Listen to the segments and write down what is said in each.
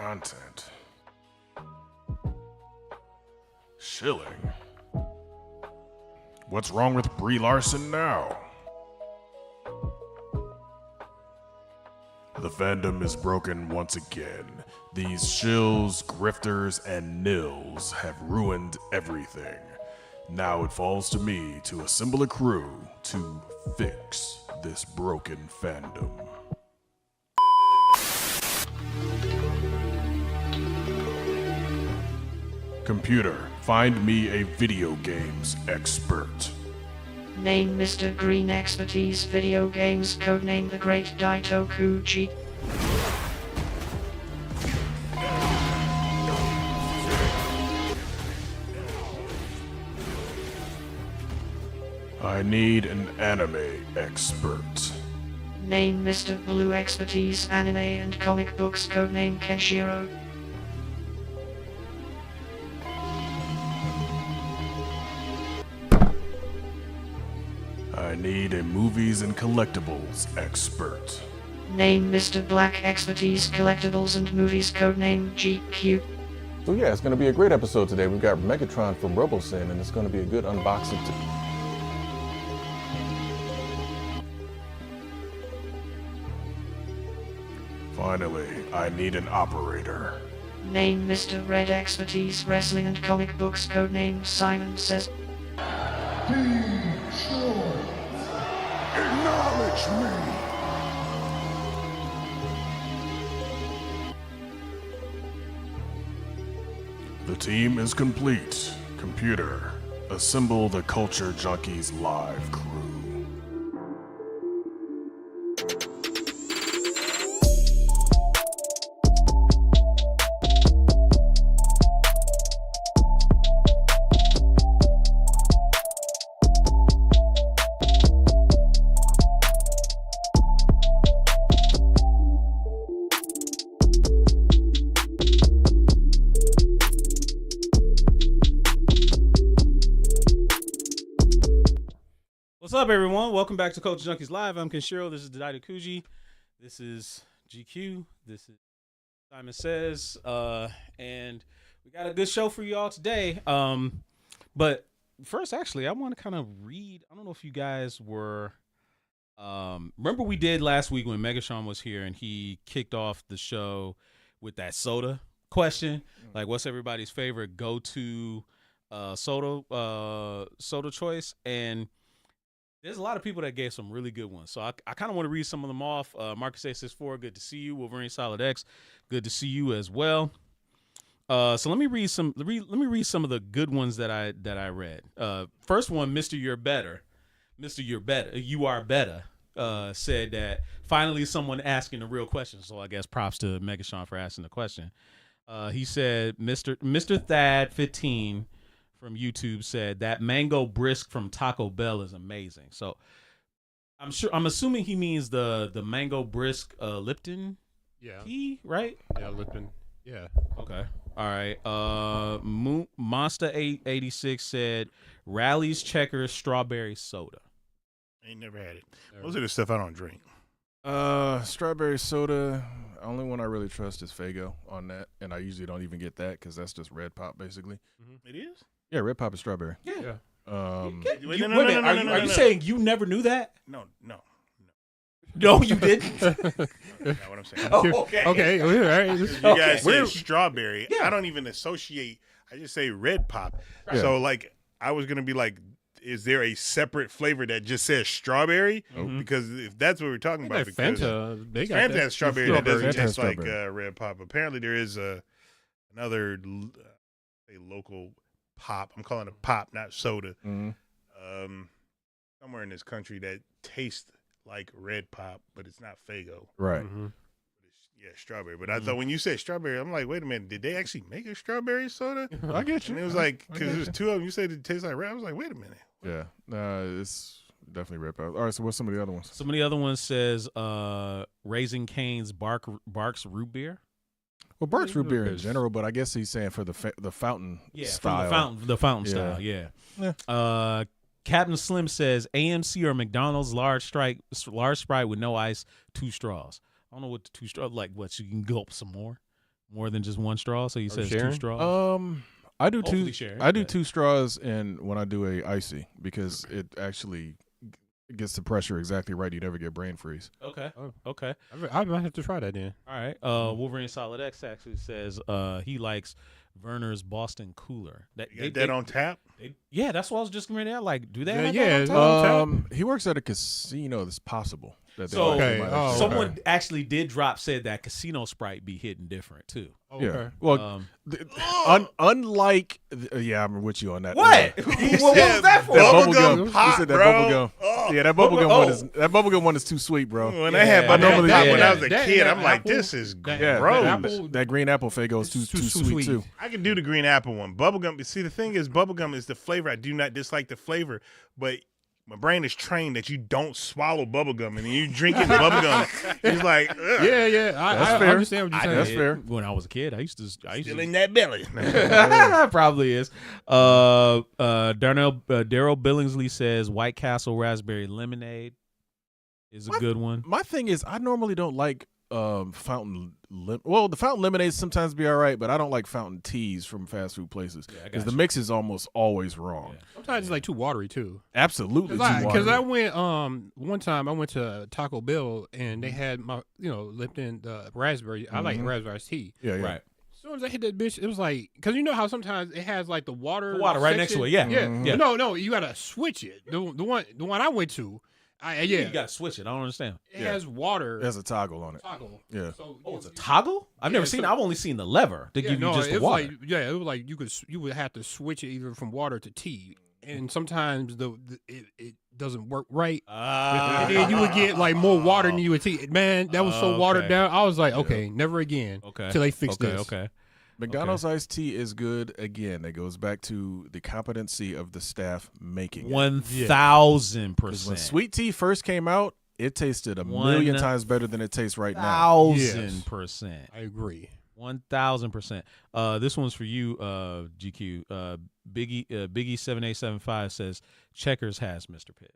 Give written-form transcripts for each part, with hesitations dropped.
content. Shilling. What's wrong with Brie Larson now? The fandom is broken once again. These shills, grifters, and nils have ruined everything. Now it falls to me to assemble a crew to fix this broken fandom. Computer, find me a video games expert. Name Mr. Green Expertise Video Games, codename The Great Daitokuji. I need an anime expert. Name Mr. Blue Expertise Anime and Comic Books, codename Kenshiro. I need a movies and collectibles expert. Name Mr. Black Expertise Collectibles and Movies, codename GQ. So yeah, it's going to be a great episode today. We've got Megatron from RoboSyn, and it's going to be a good unboxing. Finally, I need an operator. Name Mr. Red Expertise Wrestling and Comic Books, codename Simon Says. Acknowledge me! The team is complete. Computer, assemble the Culture Junkies live crew. What's up, everyone? Welcome back to Culture Junkies Live. I'm Kenshiro. This is Daitokuji. This is GQ. This is Simon Says. And we got a good show for you all today. But first, actually, I want to kind of read. I don't know if you guys were. Remember we did last week when Megatron was here and he kicked off the show with that soda question. Like, what's everybody's favorite go-to soda choice? And there's a lot of people that gave some really good ones. So I kind of want to read some of them off. Marcus A64, good to see you. Wolverine Solid X, good to see you as well. So let me read some of the good ones that I read. First one, Mr. You're Better. Mr. You're Better. You Are Better. Said that finally someone asking the real question. So I guess props to Megatron for asking the question. He said, Mr. Thad 15 from YouTube said that mango brisk from Taco Bell is amazing. So I'm assuming he means the mango brisk Lipton tea, right? Yeah, Lipton. Yeah. Okay. All right. Monster 886 said Rally's Checkers strawberry soda. Ain't never had it. Most of the stuff I don't drink. Strawberry soda. Only one I really trust is Faygo on that, and I usually don't even get that because that's just Red Pop basically. Mm-hmm. It is? Yeah, Red Pop is strawberry. Yeah. Yeah. Are you saying you never knew that? No. No, you didn't. That's not what I'm saying. Oh, okay. Okay, all right. You guys say We're- strawberry. Yeah. I don't even associate. I just say Red Pop. Yeah. So, like, I was going to be like, is there a separate flavor that just says strawberry? Mhm. Because if that's what we're talking about, Like because Fanta, they got Fanta that. has strawberry that doesn't Fanta has taste like strawberry. Red Pop. Apparently, there is another a local pop. I'm calling it pop, not soda. Mm-hmm. Somewhere in this country that tastes like Red Pop, but it's not Faygo. Right. Mhm. Yeah, strawberry. But I thought when you said strawberry, I'm like, wait a minute, did they actually make a strawberry soda? I get you. And it was like, because there's two of them. You said it tastes like red. I was like, wait a minute. Yeah. It's definitely Red Pop. All right. So what's some of the other ones? Some of the other ones says Raising Cane's Barks root beer. Well, Barks root beer in Is- general, but I guess he's saying for the fountain style. From the fountain Yeah. style. Yeah. Yeah. Captain Slim says AMC or McDonald's large Sprite with no ice, 2 straws. I don't know what the 2 straws like. What, so you can gulp some more? More than just one straw, so he says two sharing? straws. I do Hopefully two. sharing, I do but- 2 straws, and when I do a icy, because it actually gets the pressure exactly right. You never get brain freeze. Okay. Oh. Okay. I might have to try that then. All right. Wolverine Solid X actually says he likes Werner's Boston Cooler. You got that on tap? Yeah, that's what I was just ready to like. Do they have that Yeah, on is tap? that on tap? He works at a casino. It's possible that they So- might- they Okay, might oh, actually- Someone actually did said that Casino Sprite be hitting different too. Okay. Yeah. Well, Um, unlike, yeah, I'm with you on that. what? Yeah. What was that for? That Bubble bubblegum gum He pop, said that bro. bubblegum. Oh. Yeah, that bubblegum Oh. one is that bubblegum one is too sweet, bro. When I had Yeah. my normally- pop when I was a that- kid, that I'm like, apple- this is that- Yeah, gross. that apple- that green apple Faygo is too It's too sweet too. I can do the green apple one. Bubblegum. See, the thing is, bubblegum is the flavor. I do not dislike the flavor, but my brain is trained that you don't swallow bubblegum, and then you drinking bubblegum. It's like, ugh, Yeah. I fair. understand what you're saying. That's fair. When I was a kid, I used still to in that belly. probably is. Daryl Billingsley says White Castle raspberry lemonade is a good one. My thing is, I normally don't like fountain. Well, the fountain lemonades sometimes be all right, but I don't like fountain teas from fast food places I because got the you. mix is almost always wrong. Yeah. Sometimes it's like too watery too. Absolutely, Because I went one time I went to Taco Bell and they had my Lipton raspberry. I like raspberry tea. yeah. Right. As soon as I hit that bitch, it was like because you know how sometimes it has like the water. The water right next section? to it, yeah. Yeah. Mhm. Yeah. No, you gotta switch it. The one I went to, You gotta switch it. I don't understand. it has water. There's a toggle on it. toggle. Yeah. So Oh, it's a toggle? I've never seen it. I've only seen the lever to give you just the it was water. like it was like you would have to switch it either from water to tea, and sometimes it doesn't work right. And then you would get like more water than you would tea. Man, that was so watered Okay. down. I was like, okay, never again. Okay. Till they fix okay, this. Okay. McDonald's iced tea is good. Again, it goes back to the competency of the staff making it. 1,000%. 'Cause when sweet tea first came out, it tasted a million times better than it tastes right now. 1,000%. I agree. 1,000%. This one's for you, GQ. Biggie 7875 says Checkers has Mr. Pibb.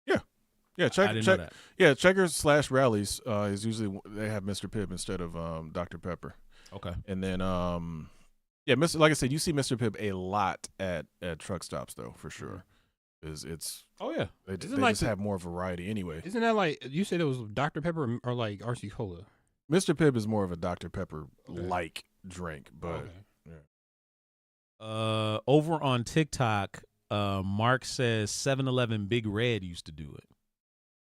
Yeah, I didn't know that. Yeah, Checkers / Rallies is usually they have Mr. Pibb instead of Dr. Pepper. Okay. And then yeah, like I said, you see Mr. Pibb a lot at truck stops though, for sure. It's Oh yeah. they like just the- have more variety anyway. Isn't that like you said it was Dr. Pepper or like RC Cola? Mr. Pibb is more of a Dr. Pepper like drink, but Over on TikTok, Mark says 7-Eleven Big Red used to do it.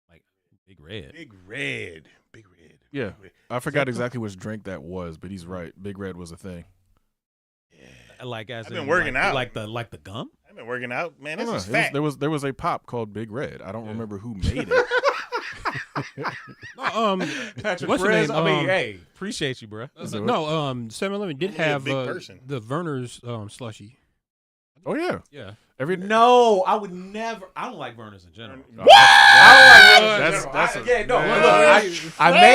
Like Big Red. Big red. Big red. yeah, Big red. I forgot exactly which drink that was, but he's right. Big Red was a thing. Like as I've been in, working like, out. like the gum. I've been working out. Man, this No, is it was- fat. there was a pop called Big Red. I don't remember who made it. Patrick what's the Perez. name? I mean, hey, appreciate you, bro. Is it- No, 7-Eleven did Only a have big person. the Verner's slushy. Oh yeah, Yeah. every No, I would never. I don't like burners in general. That's a- yeah, no. Man. Look, I may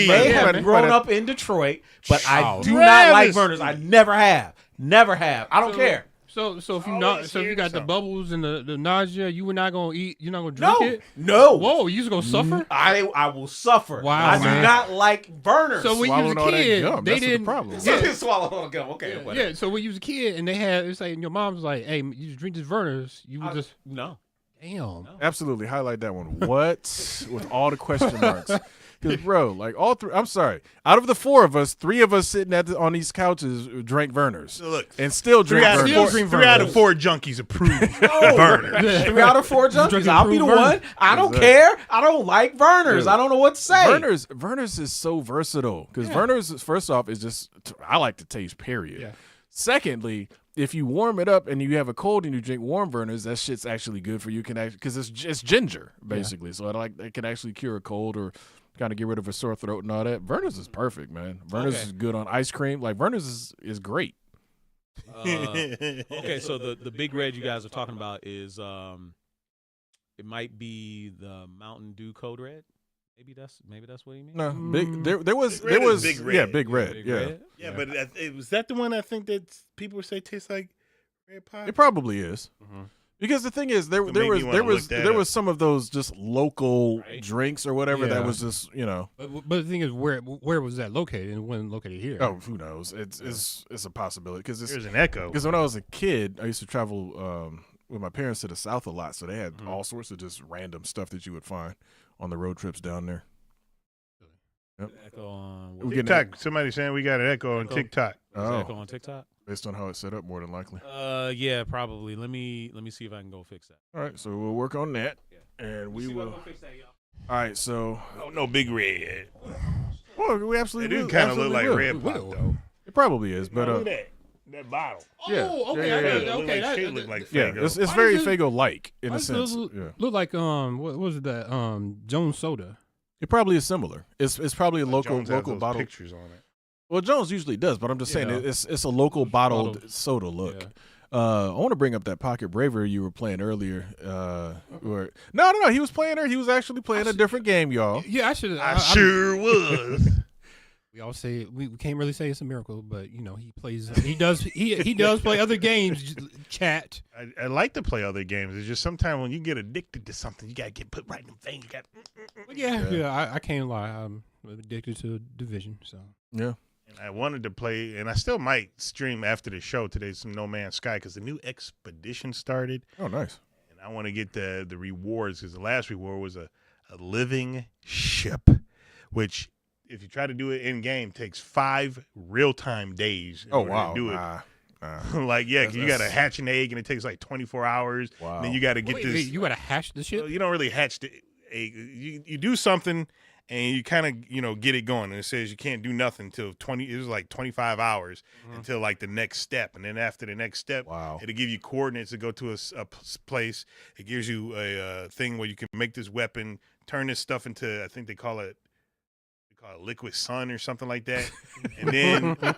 Yeah, have man. grown up in Detroit, but I Oh. do not like Travesty. burners. I never have. Never have. I don't care. So if you Always so if you hearing got the something. bubbles and the nausea, you were not gonna eat. You're not gonna drink No, it. no. Whoa, you just gonna suffer? I will suffer. Wow, I do man. not like burners. So when you was Swallowing a all that kid, gum, they that's the didn't. problem. Yeah, swallow all the gum. Okay, whatever. yeah. So when you was a kid and they had, it's like your mom was like, "Hey, you just drink this Verner's." You would just No. damn. Absolutely, highlight that one. What with all the question marks? Because bro, like all three. I'm sorry. Out of the 4 of us, 3 of us sitting on these couches drank Verner's So look, and still three drink out, of Verner's. four, Drink three out of Verner's. 4 junkies approved No. burner. 3 out of 4 junkies. Drinking I'll be the approved one. Verner. I don't Exactly. care. I don't like burners. Yeah. I don't know what to say. Verner's is so versatile because Verner's first off is just I like the taste. Period. Yeah. Secondly, if you warm it up and you have a cold and you drink warm Verner's, that shit's actually good for you. Can actually because it's ginger basically, so it can actually cure a cold or kind of get rid of a sore throat and all that. Verner's is perfect, man. Verner's Okay. is good on ice cream. Like Verner's is great. Okay, so the big red you guys are talking about is it might be the Mountain Dew Code Red. Maybe that's what he means. No, big there was Big Red there is was Big Red. yeah Big Red Big yeah. Red? Yeah, but was that the one I think that people say tastes like red pie? It probably is. Because the thing is, there It made me wanna look that there up. was some of those just local Right. drinks or whatever that Yeah. was just But the thing is, where was that located? And when located here? oh, who knows? It's a possibility because There's an echo. because when I was a kid, I used to travel with my parents to the south a lot, so they had Mm-hmm. all sorts of just random stuff that you would find on the road trips down there. Echo on We getting TikTok. Somebody saying we got an echo on Echo. TikTok. Echo Oh, on TikTok. based on how it's set up, more than likely. Yeah, probably. Let me see if I can go fix that. All right, so we'll work on that, and we will. fix that, y'all. All right, so Oh, no big red. well, we They absolutely do will, kind of look absolutely like will. red pop will. though. It probably is, but Look at that. That bottle. yeah, Oh, okay, yeah, I yeah, got yeah. it. Okay, that- shit look like yeah, Faygo. it's Why very does it- Faygo-like in Why a does it sense. Look, Yeah. look like what was it that Jones Soda? It probably is similar. It's probably a local Jones has those bottle. pictures on it. Well, Jones usually does, but I'm just saying Yeah. it's a local bottled Bottled. soda look. Yeah. I want to bring up that Pocket Bravery you were playing earlier. Where no, he was playing there. He was actually playing a different game, y'all. Yeah, I should. I sure was. We all say we can't really say it's a miracle, but he plays. He does. He does play other games. Chat. I like to play other games. It's just sometimes when you get addicted to something, you gotta get put right in the vein. You got. But yeah. I can't lie. I'm addicted to Division. So Yeah. And I wanted to play, and I still might stream after the show today some No Man's Sky because the new expedition started, Oh, nice. and I want to get the rewards because the last reward was a living ship, which if you try to do it in game takes 5 real-time days. In Oh, order to wow. do it. Nah. Like, yeah, 'cause you got to That's- hatch an egg, and it takes like 24 hours. Wow. And then you got to get wait, this. you gotta hash the shit. Well, you don't really hatch the egg. You do something, and you kind of get it going. And it says you can't do nothing until 20. It was like 25 hours until like the next step, and then after the next step, Wow. it'll give you coordinates to go to a place. It gives you a thing where you can make this weapon, turn this stuff into. I think they call it liquid sun or something like that, and then.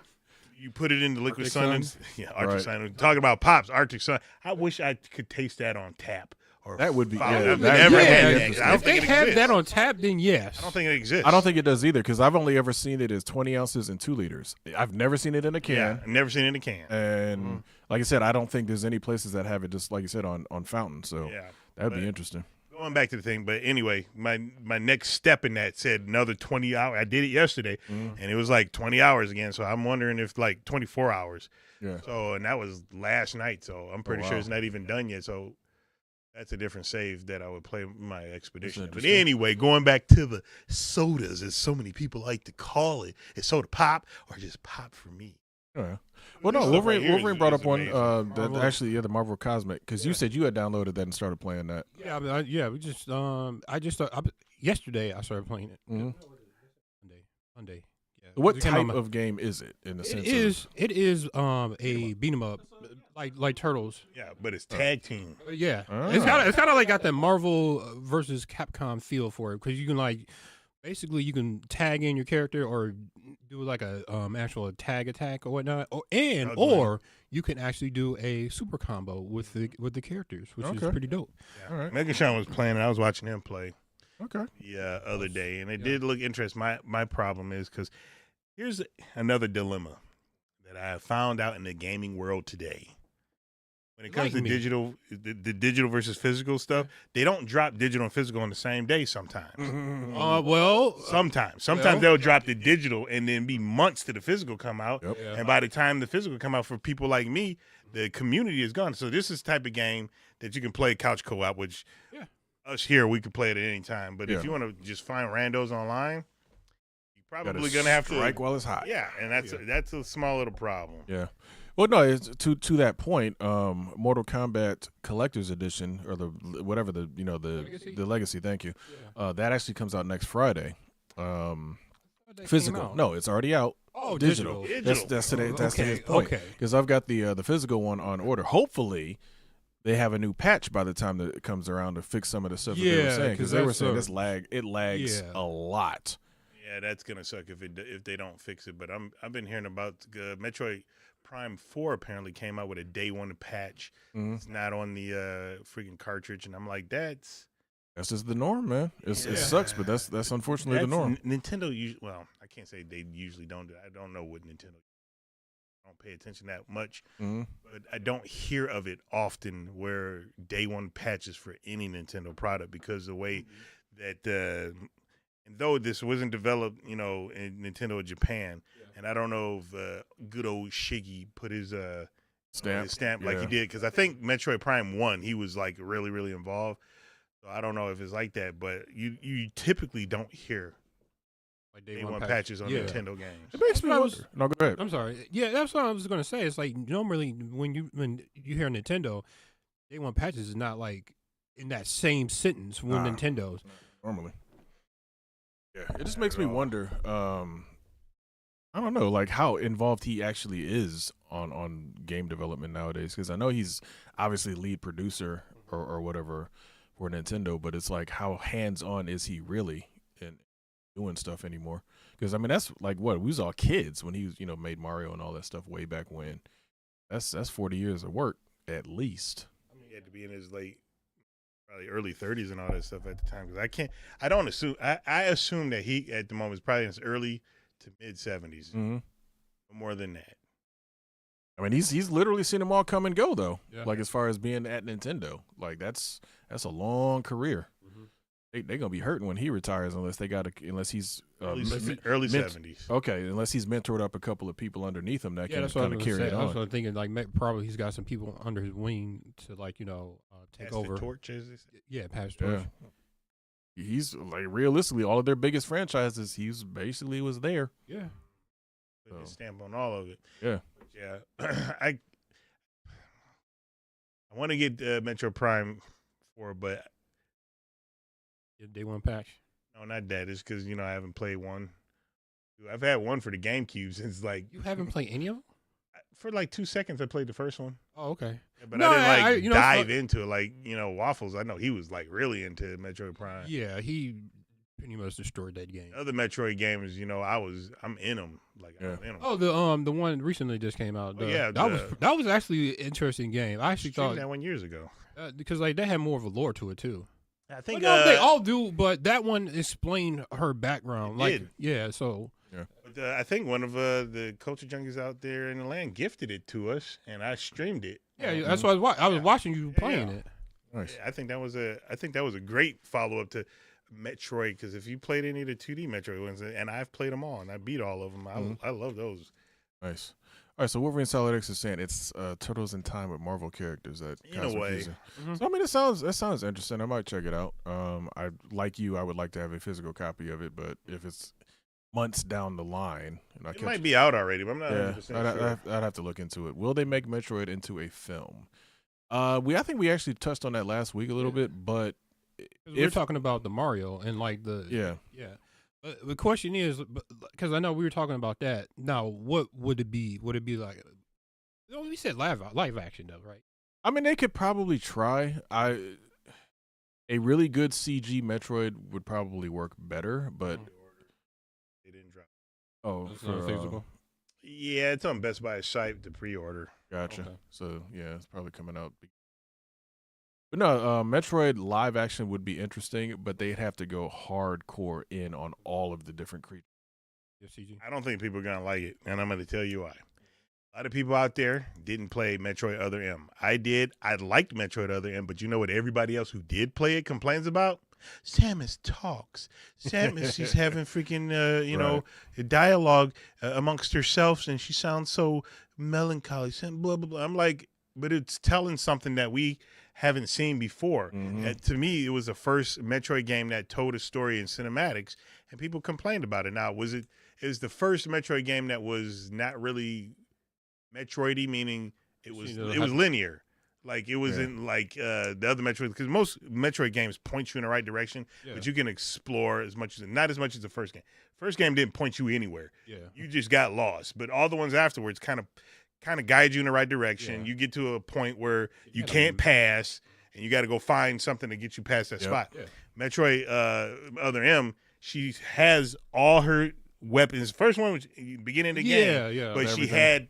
You put it in the liquid Arctic sun. Sun? Yeah, Arctic Right. Sun. Talking about pops, Arctic Sun. I wish I could taste that on tap. Or That would be- follow. yeah, I've that- never yeah, had yeah, that. I don't If they think it have exists. that on tap, then yes. I don't think it exists. I don't think it does either because I've only ever seen it as 20 ounces and 2 liters. I've never seen it in a can. Yeah, I've never seen it in a can. And like I said, I don't think there's any places that have it just like you said on fountain. So Yeah. that'd be but- interesting. Going back to the thing, but anyway, my next step in that said another 20 hours. I did it yesterday, and it was like 20 hours again. So I'm wondering if like 24 hours. Yeah. So and that was last night. So I'm pretty sure wow. it's not even done yet. So that's a different save that I would play my expedition. But interesting. anyway, going back to the sodas, as so many people like to call it, is soda pop or just pop for me. Oh, yeah. Well, no, This stuff right Wolverine, here Wolverine is- brought is up one amazing. that actually, the Marvel Cosmic, because you said you had downloaded that and started playing that. Yeah, we just yesterday I started playing it. Mhm. Monday. Yeah. What It came out type my- of game is it in the sense It is a beat 'em up like Turtles. Yeah, but it's tag team. Yeah, Ah. it's kind of like got that Marvel versus Capcom feel for it because you can basically you can tag in your character or do like a actual tag attack or whatnot, or you can actually do a super combo with the characters, which is Okay. pretty dope. All right. Megashawn was playing, and I was watching him play Okay. the other day, and it did look interesting. My problem is because here's another dilemma that I found out in the gaming world today. When it comes Like to me. digital, the digital versus physical stuff, they don't drop digital and physical on the same day sometimes. Well, Sometimes Well- they'll drop the digital and then be months to the physical come out. Yep. Yeah. And by the time the physical come out for people like me, the community is gone. So this is the type of game that you can play couch co-op, which Yeah. us here, we could play it at any time. But Yeah. if you want to just find randos online, you're Gotta probably going to have to. strike while it's hot. Yeah, and that's a small little problem. Yeah. Well, no, it's to that point. Mortal Kombat Collector's Edition, or the whatever the Legacy? the Legacy. Thank you. That actually comes out next Friday. That came Physical. out. No, it's already out. Oh, Digital. Digital. That's today. That's Okay, today's point. okay. Because I've got the physical one on order. Hopefully, they have a new patch by the time that it comes around to fix some of the stuff that they were Yeah, saying. 'cause Because they were that's, saying it lags yeah. a lot. Yeah, that's gonna suck if they don't fix it. But I've been hearing about Metroid Prime 4 apparently came out with a day one patch. Mhm. It's not on the freaking cartridge, and I'm like, that's That's just the norm, man. It Yeah. sucks, but that's unfortunately the norm. Nintendo. Well, I can't say they usually don't do. I don't know what Nintendo. I don't pay attention that much, Mm-hmm. but I don't hear of it often where day one patches for any Nintendo product because the way that and though this wasn't developed, in Nintendo Japan, and I don't know if good old Shiggy put his stamp like he did, because I think Metroid Prime 1, he was like really, really involved. So I don't know if it's like that, but you typically don't hear Like day one patches on Nintendo games. It makes me wonder. No, go ahead. I'm sorry. Yeah, that's what I was gonna say. It's like normally when you hear Nintendo, day one patches is not like in that same sentence when Nah. Nintendo's. Normally. Yeah, it just makes me wonder. I don't know, like how involved he actually is on game development nowadays. Because I know he's obviously lead producer or whatever for Nintendo, but it's like how hands on is he really in doing stuff anymore? Because I mean that's like what we was all kids when he was made Mario and all that stuff way back when. That's 40 years of work at least. I mean, he had to be in his probably early 30s and all that stuff at the time. Because I don't assume. I assume that he at the moment is probably in his early to mid 70s, Mm-hmm. more than that. I mean, he's literally seen them all come and go though. Yeah. Like as far as being at Nintendo, like that's a long career. Mhm. They gonna be hurting when he retires unless he's Early men- 70s. okay, unless he's mentored up a couple of people underneath him that Yeah, can that's what I kind was of gonna carry say. it I was on. thinking like probably he's got some people under his wing to take Pass over. the torch, as they say. Yeah, pass the torch. Yeah. He's like realistically all of their biggest franchises. He's basically was there. Yeah. Put his So. stamp on all of it. Yeah. But yeah. I want to get Metro Prime 4, but Yeah, day one patch. no, not that. It's because I haven't played one. I've had one for the GameCube since You haven't played any of them? for 2 seconds. I played the first one. Oh, okay. But No, I didn't I- dive into it Waffles. I know he was really into Metroid Prime. Yeah, he pretty much destroyed that game. Other Metroid games, I'm in them. I'm in them. Oh, the one recently just came out. Oh, yeah, that was actually an interesting game. I actually Streamed thought that one years ago. because they had more of a lore to it too. I think Well, no, they all do, but that one explained her background. It did. Yeah, so But, I think one of the culture junkies out there in the land gifted it to us, and I streamed it. yeah, that's what I was watching you playing Yeah. it. Nice. I think that was a great follow up to Metroid, because if you played any of the 2D Metroid ones, and I've played them all, and I beat all of them, I love those. Nice. All right, so Wolverine Solid X is saying it's Turtles in Time with Marvel characters. That In kind a of way. confusing. Mhm. So I mean, that sounds interesting. I might check it out. I like you. I would like to have a physical copy of it, but if it's months down the line, and I It might be out already, but I'm not yeah, 100% sure. I'd have to look into it. Will they make Metroid into a film? I think we actually touched on that last week a little bit, but 'Cause we're talking about the Mario and the yeah. The question is, because I know we were talking about that. Now, what would it be? Would it be like? We said live action though, right? I mean, they could probably try. A really good CG Metroid would probably work better, but They didn't drop. It's not feasible. Yeah, it's on Best Buy site to pre-order. Gotcha. Okay. So yeah, it's probably coming out. But no, Metroid live action would be interesting, but they'd have to go hardcore in on all of the different creatures. Yeah, CG. I don't think people are gonna like it, and I'm gonna tell you why. A lot of people out there didn't play Metroid Other M. I did. I liked Metroid Other M, but you know what everybody else who did play it complains about? Samus talks. Samus is having freaking, dialogue amongst herself, and she sounds so melancholy. Blah, blah, blah. I'm like, but it's telling something that we haven't seen before. Mhm. To me, it was the first Metroid game that told a story in cinematics, and people complained about it. Now, it was the first Metroid game that was not really Metroidy, meaning it was linear. Like it wasn't like the other Metroid, because most Metroid games point you in the right direction, but you can explore not as much as the first game. First game didn't point you anywhere. Yeah. You just got lost. But all the ones afterwards kind of guide you in the right direction. Yeah. You get to a point where you gotta- can't pass, and you got to go find something to get you past that spot. Yeah. Metroid Other M, she has all her weapons. First one was beginning of the game, Yeah. but she everything. had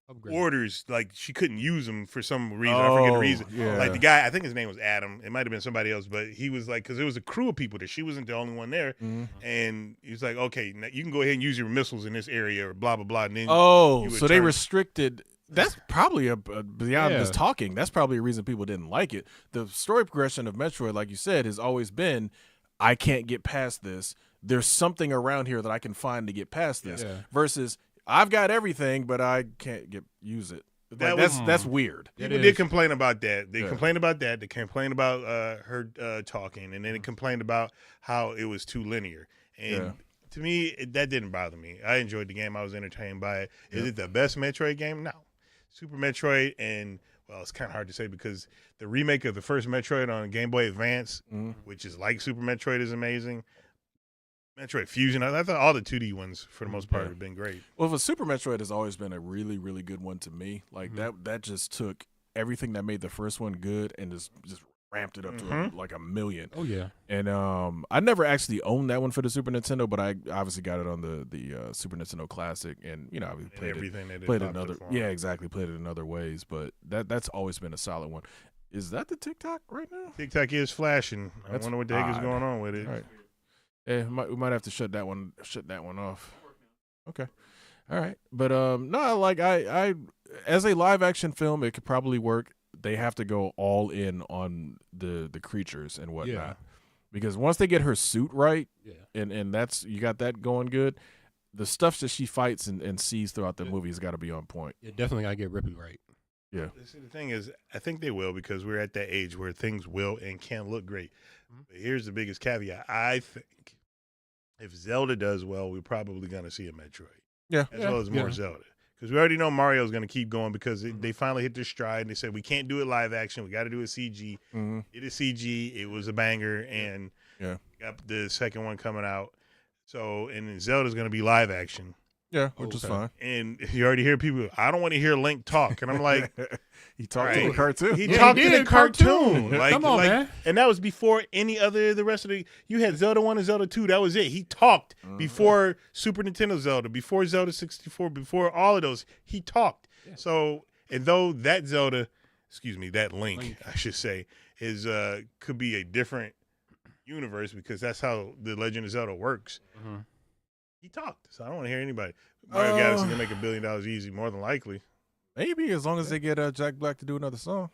Upgrade. orders, like she couldn't use them for some reason. I forget the reason. Yeah. Like the guy, I think his name was Adam. It might have been somebody else, but he was like, because there was a crew of people there. She wasn't the only one there, and he was like, okay, now you can go ahead and use your missiles in this area or blah blah blah. And then Oh, you would so they turn- restricted. That's probably beyond Yeah. just talking. That's probably a reason people didn't like it. The story progression of Metroid, like you said, has always been, I can't get past this. There's something around here that I can find to get past this. Yeah. Versus, I've got everything, but I can't use it. Like, that's weird. People did complain about that. They Yeah. complained about that. They complained about her talking, and then they complained about how it was too linear. And to me, that didn't bother me. I enjoyed the game. I was entertained by it. Is it the best Metroid game? No. Super Metroid, and well, it's kind of hard to say because the remake of the first Metroid on Game Boy Advance, which is like Super Metroid, is amazing. Metroid Fusion, I thought all the 2D ones for the most part have been great. Well, the Super Metroid has always been a really, really good one to me. Like that just took everything that made the first one good and just ramped it up to like a million. Oh yeah. And I never actually owned that one for the Super Nintendo, but I obviously got it on the Super Nintendo Classic, and I played everything that it played it popped in other up on. exactly, played it in other ways. But that's always been a solid one. Is that the TikTok right now? TikTok is flashing. I That's wonder what the heck is odd. going on with it. All right. Yeah, we might have to shut that one off. Okay. All right. But no, like I as a live action film, it could probably work. They have to go all in on the creatures and whatnot. Yeah. Because once they get her suit right, Yeah. and that's you got that going good, the stuff that she fights and sees throughout the movie has got to be on point. Yeah, definitely gotta get Ripley right. Yeah. See, the thing is, I think they will because we're at that age where things will and can look great. But here's the biggest caveat. I think if Zelda does well, we're probably going to see a Metroid. Yeah. As well as more Zelda. Because we already know Mario's going to keep going because they finally hit their stride and they said, we can't do it live action. We got to do it CG. It is CG. It was a banger. And got the second one coming out. So, and then Zelda's going to be live action. Yeah, which is fine. And you already hear people, I don't want to hear Link talk. And I'm like, he talked right. to a cartoon. He Yeah, talked he in did a cartoon. Come on, man. And that was before any other, the rest of the, you had Zelda 1 and Zelda 2. That was it. He talked before Super Nintendo Zelda, before Zelda 64, before all of those. He talked. Yeah. So, and though that Zelda, that Link, I should say, is could be a different universe because that's how the Legend of Zelda works. He talked. So I don't want to hear anybody. Mario Galaxy can make $1 billion easy, more than likely. Maybe as long as they get Jack Black to do another song.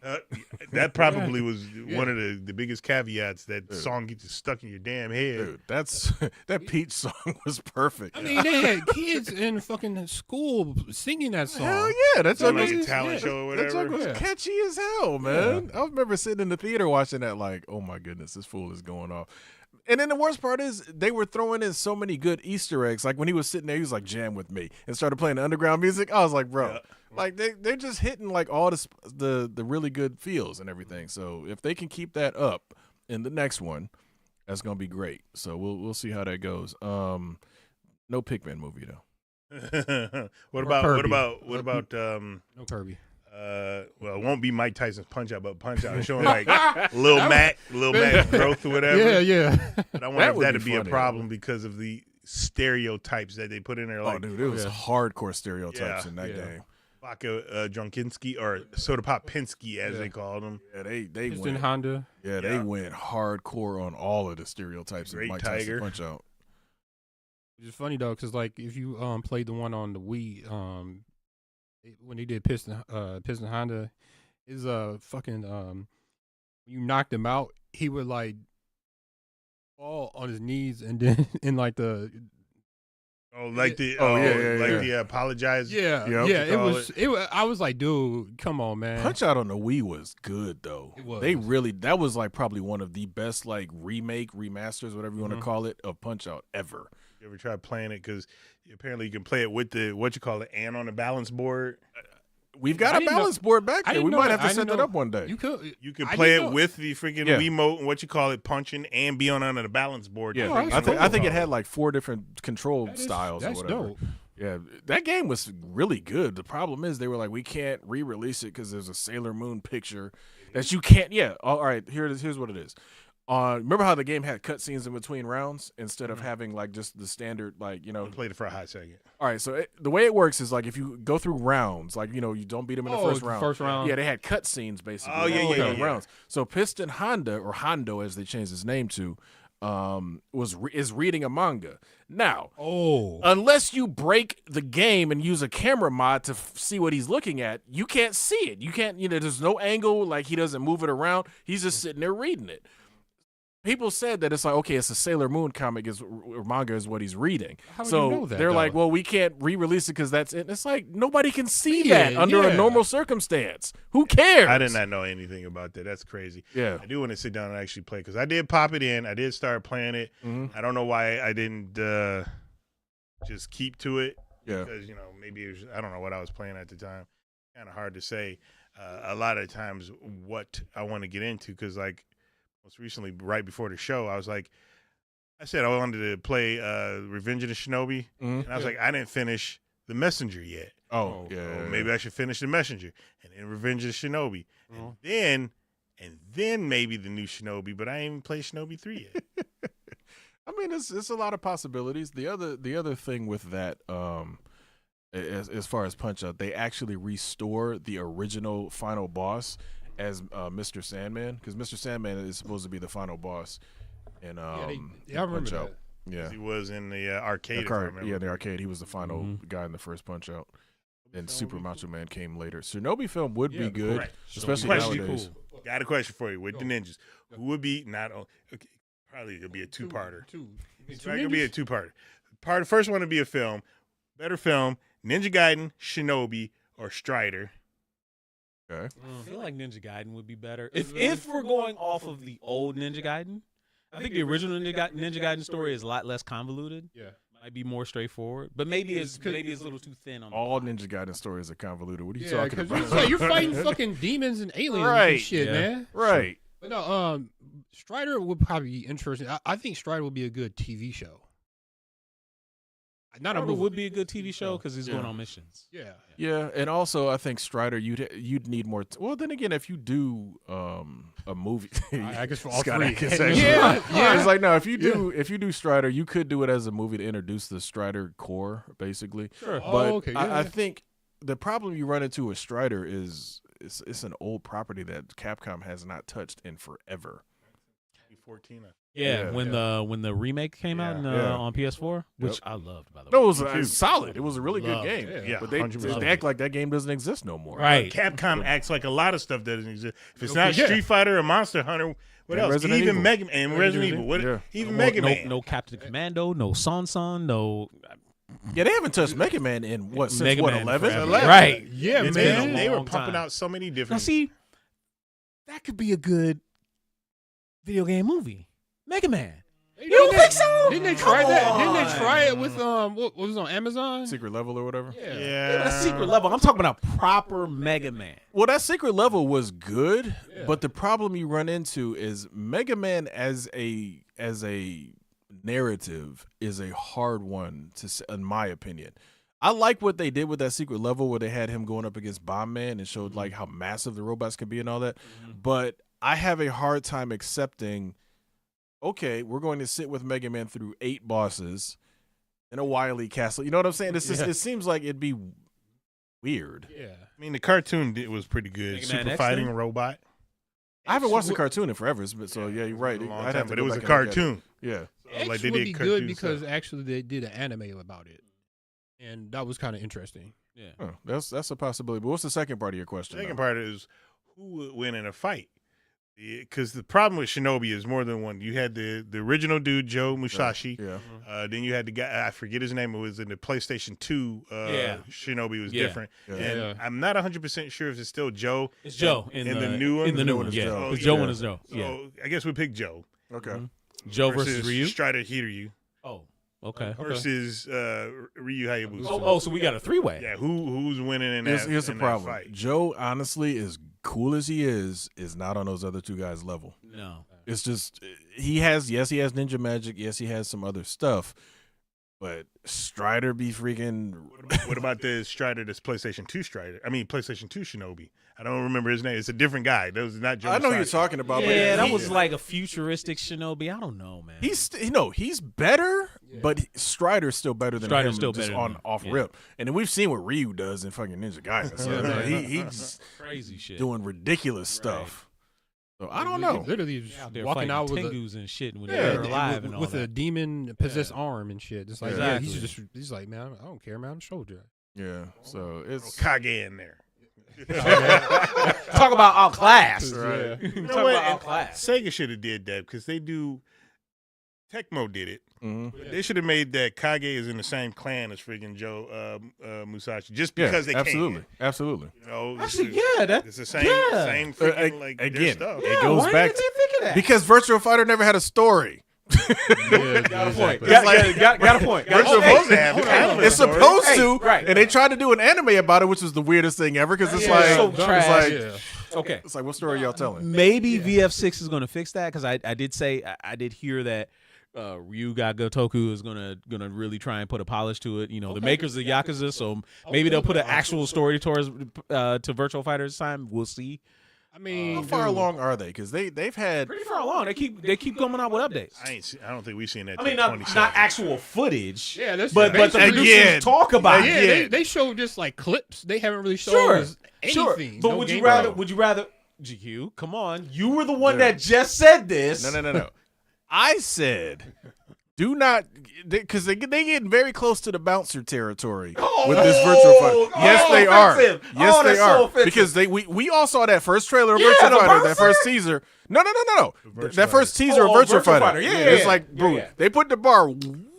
That probably was one of the biggest caveats. That song gets stuck in your damn head. Dude, that Peach song was perfect. I mean, they had kids in fucking school singing that song. Hell yeah, that's So like a talent show or That song whatever. was catchy as hell, man. I remember sitting in the theater watching that, like, oh my goodness, this fool is going off. And then the worst part is they were throwing in so many good Easter eggs. Like when he was sitting there, he was like, jam with me, and started playing the underground music. I was like, bro, like they're just hitting like all the really good feels and everything. So if they can keep that up in the next one, that's gonna be great. So we'll see how that goes. No Pikmin movie though. what Kirby. about No Kirby. well, it won't be Mike Tyson's Punch Out, but Punch Out showing like Lil Mac growth or whatever. Yeah. But I wonder That if would that'd be be a funny. problem because of the stereotypes that they put in there. Like Oh, dude, it was hardcore stereotypes in that Yeah. game. Vodka Drunkinski or Soda Pop Pinsky, as they called him. Yeah, they Piston went. Honda. Yeah, they went hardcore on all of the stereotypes Great in Mike Tyson Tiger. Punch Out. Which is funny though, because like if you played the one on the Wii, when they did Piston Honda, is fucking when you knocked him out, he would like fall on his knees and then in like the the apologize. yeah Yep. it was I was like, dude, come on, man. Punch Out on the Wii was good though. It was. That was like probably one of the best like remasters, whatever you want to call it, of Punch Out ever. You ever tried playing it? Because apparently you can play it with the ant on the balance board. We've got I a didn't know- balance board back I there. We didn't know might that. have to I set didn't that know- up one day. You could You can I play didn't it know- with the freaking Yeah. Wiimote punching and be on under the balance board. Yeah, Oh, that's I think cool. it had like 4 different control That is- styles or that's whatever. dope. Yeah, that game was really good. The problem is they were like, we can't re-release it because there's a Sailor Moon picture that you can't. Yeah, all right. Here's what it is. Remember how the game had cutscenes in between rounds instead of having like just the standard like I played it for a hot second. All right, so the way it works is like if you go through rounds, like you don't beat them in the first round. First round. Yeah, they had cutscenes basically. Oh, yeah, between yeah. rounds. So Piston Honda or Hondo as they changed his name to, is reading a manga now. Oh. Unless you break the game and use a camera mod to see what he's looking at, you can't see it. You can't. There's no angle. Like he doesn't move it around. He's just sitting there reading it. People said that it's like, okay, it's a Sailor Moon comic or manga is what he's reading. How would so you know that, they're like, though? well, we can't re-release it because that's it. And it's like nobody can see Yeah, that under a yeah. normal circumstance. Who cares? I did not know anything about that. That's crazy. Yeah. I do want to sit down and actually play because I did pop it in. I did start playing it. Mhm. I don't know why I didn't just keep to it. Yeah. Because maybe it was, I don't know what I was playing at the time. Kind of hard to say. A lot of times, what I want to get into because like most recently, right before the show, I said I wanted to play Revenge of the Shinobi, Mhm. and I was like, I didn't finish The Messenger yet. Oh, So yeah. maybe I should finish The Messenger and then Revenge of the Shinobi, Uh-huh. and then maybe the new Shinobi. But I ain't even played Shinobi 3 yet. I mean, it's a lot of possibilities. The other thing with that, as far as Punch Out, they actually restore the original final boss as Mr. Sandman because Mr. Sandman is supposed to be the final boss. And I in remember Punch that. Out. Yeah. He was in the arcade. if I remember. Yeah, the arcade. He was the final guy in the first Punch Out. And Super Macho Man came later. Shinobi film would be good, correct. especially Question. nowadays. Got a question for you with the ninjas. Who would be probably it'll be a two-parter. It's probably gonna be a two-parter. First one to be a film, better film, Ninja Gaiden, Shinobi, or Strider. Okay. I feel like Ninja Gaiden would be better if we're going off of the old Ninja Gaiden. I think the original Ninja Gaiden story is a lot less convoluted. Yeah. Might be more straightforward, but maybe it's a little too thin on. All Ninja Gaiden stories are convoluted. What are you Yeah, talking because about? you're fighting fucking demons and aliens Right. and shit, Yeah. man. Right. But no, Strider would probably be interesting. I think Strider would be a good TV show. Not a Probably movie. would be a good TV show because he's going Yeah. on missions. Yeah. Yeah, and also I think Strider, you'd need more. Well, then again, if you do a movie, I guess for all Scott three. Adkins actually- Yeah, yeah. It's like no, if you do Strider, you could do it as a movie to introduce the Strider core, basically. Sure. Oh, But okay, I yeah. think the problem you run into with Strider is it's an old property that Capcom has not touched in forever. 14. Yeah, when the remake came out Yeah. on PS4, which Yep. I loved by the No, way. it was solid. It was a really good Loved game. it. Yeah, But they 100%. act like that game doesn't exist no more. Right. Capcom acts like a lot of stuff doesn't exist. If it's Okay, not yeah. Street Fighter or Monster Hunter, what And else? Resident Even Evil. Mega and Resident Evil. What? Yeah. Even Well, Mega Man. No Captain Commando, no Son, no Yeah, they haven't touched Mega Man in what since Mega what Man 11? forever. 11. Right. Yeah, And man. they were long pumping time. out so many Now different. see, that could be a good video game movie. Mega Man. You don't think so? Didn't they try that? Come Didn't they on. try it with what was it on Amazon? Secret Level or whatever. Yeah. yeah, That's secret level. I'm talking about proper Mega Man. Well, that Secret Level was good, Yeah. but the problem you run into is Mega Man as a narrative is a hard one to say, in my opinion. I like what they did with that Secret Level where they had him going up against Bomb Man and showed like how massive the robots could be and all that. But I have a hard time accepting, okay, we're going to sit with Mega Man through 8 bosses in a Wily castle. You know what I'm saying? It's just, it seems like it'd be weird. Yeah. I mean, the cartoon was pretty good. Mega Man Super X fighting thing? robot. I haven't watched the cartoon in forever, but so yeah, you're right. A long I'd time, have to but go it was a back and look at it. cartoon. Yeah. X Like they would did be cartoon good because stuff. actually they did an anime about it, and that was kind of interesting. Yeah. Huh, that's a possibility. But what's the second part of your question? The second though? part is who would win in a fight. Because the problem with Shinobi is more than one. You had the original dude, Joe Musashi. Yeah. Then you had the guy, I forget his name. It was in the PlayStation 2. Yeah. Shinobi was Yeah. different. Yeah. And Yeah. I'm not 100% sure if it's still Joe. It's Joe in the new one? In the new one, is yeah. Joe. It's Joe Yeah. and it's Joe. So Yeah. I guess we pick Joe. Okay. Mhm. Joe versus Ryu. Strider Hiryu Oh. Okay. versus Ryu Hayabusa. Oh, so we got a 3-way. Yeah, who's winning in Here's, that here's the in that problem. fight? Joe, honestly, as cool as he is not on those other two guys' level. No. It's just he has Ninja Magic. Yes, he has some other stuff. But Strider be freaking. What about the Strider that's PlayStation 2 Strider? I mean, PlayStation 2 Shinobi. I don't remember his name. It's a different guy. That was not Joe. I know who you're Musashi. talking about. Yeah, but that was like a futuristic Shinobi. I don't know, man. he's better, but Strider's still better than Strider's him still just better on than off him. rip. And then we've seen what Ryu does in fucking Ninja Gaiden. So he's crazy shit. doing ridiculous stuff. So I don't know. Literally just Out there walking fighting out with Tengus and shit when Yeah, they're alive and all with that. a demon possessed arm and shit. It's like Exactly. he's like, man, I don't care, man. I'm soldier. Yeah. So it's Kage in there. Talk about outclassed. Right. You know Talk what? about And outclassed. Sega should have did that because they do. Tecmo did it. Mhm. They should have made that Kage is in the same clan as friggin' Joe Musashi just yeah, because they absolutely, can. absolutely. You know, Actually, yeah, that it's the same yeah. same freaking like their Again, stuff. it goes why back didn't they think of that? because Virtual Fighter never had a story. Got a point. It's like- Got a point. Virtual supposed to have it. I don't It's know. supposed Hey, to, right. and they tried to do an anime about it, which was the weirdest thing ever. Because it's Yeah, like, so it's trash. like, Okay. it's like, what story y'all telling? Maybe VF6 is going to fix that because I did say I did hear that Ryuga Gotoku is gonna really try and put a polish to it. You know, the makers of Yakuza, so maybe they'll put an actual story towards to Virtual Fighter this time. We'll see. I mean, How far dude, along are they? Because they've had Pretty far along. They keep coming out with updates. I don't think we've seen that. I mean, till not 27. actual footage. Yeah, that's but the basically- producers Again. talk about yeah, it. they showed just like clips. They haven't really shown Sure, us anything. But No would you gameplay. rather? Would you rather? GQ, come on. You were the one Dude. that just said this. no. I said, do not, because they getting very close to the bouncer territory with this Virtual Fighter. Yes, they are. offensive. Yes, Oh, they that's so are. offensive. Because we all saw that first trailer of Yeah, Virtual the Fighter, that bouncer? first teaser. No. Virtual That first teaser of Oh, Virtual Virtual Fighter. Fighter. Yeah, It's yeah, like, yeah, bro, yeah. they put the bar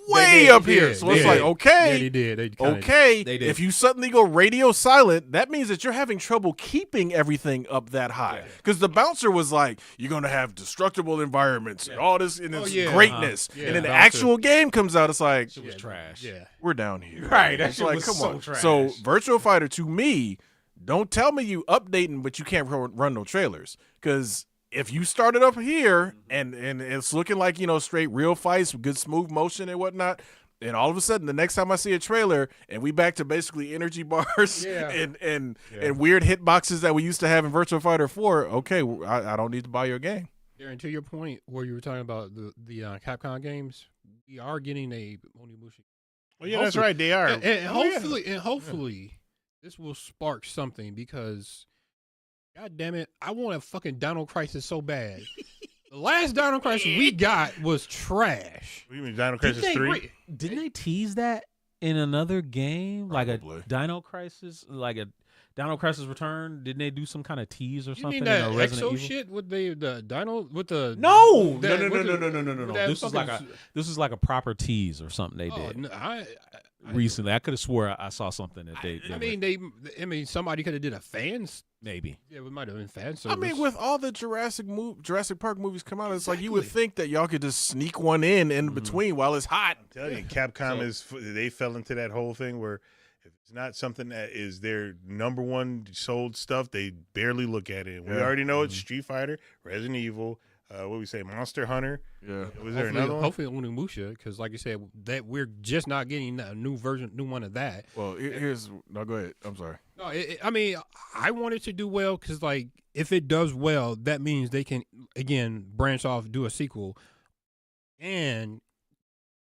way did, up here. yeah, So they it's did. like, Yeah, okay. they did. They kinda- Okay, They did. if you suddenly go radio silent, that means that you're having trouble keeping everything up that high. Because the bouncer was like, you're going to have destructible environments and all this and this yeah. greatness. Yeah, and then the bouncer. actual game comes out, it's like, It was trash. Yeah. we're down here. Right, that It's shit like, was come so on. trash. So Virtual Fighter, to me, don't tell me you updating, but you can't run no trailers. Because if you started up here and it's looking like, straight real fights, good smooth motion and whatnot, and all of a sudden, the next time I see a trailer and we back to basically energy bars Yeah. and weird hitboxes that we used to have in Virtual Fighter 4, okay, I don't need to buy your game. Darren, to your point where you were talking about the Capcom games, we are getting a Onimusha. Well, yeah, that's right. They are. And Oh, yeah. hopefully, this will spark something because, god damn it, I want a fucking Dino Crisis so bad. The last Dino Crisis we got was trash. What do you mean, Dino Crisis 3? Didn't they tease that in another game, Probably. like a Dino Crisis, like a Dino Crisis Return? Didn't they do some kind of tease or You something mean in that a Resident Exo Evil? shit with the Dino with the No, that- with the- no. with that This is like fucking- this is like a proper tease or something they Oh, did no, recently. I could have swore I saw something that they. I mean, somebody could have did a fans. maybe. Yeah, it might have been fan I service. mean, with all the Jurassic Park movies come out, it's like you would Exactly. think that y'all could just sneak one in between while it's hot. Tell you, Capcom they fell into that whole thing where if it's not something that is their number one sold stuff, they barely look at it. We Yeah. already know it's Street Fighter, Resident Evil, what we say, Monster Hunter. Yeah. Was there another one? hopefully Onimusha, because like you said, that we're just not getting a new one of that. Well, here's no. Go ahead. I'm sorry. No, I mean, I want it to do well because, like, if it does well, that means they can again branch off, do a sequel, and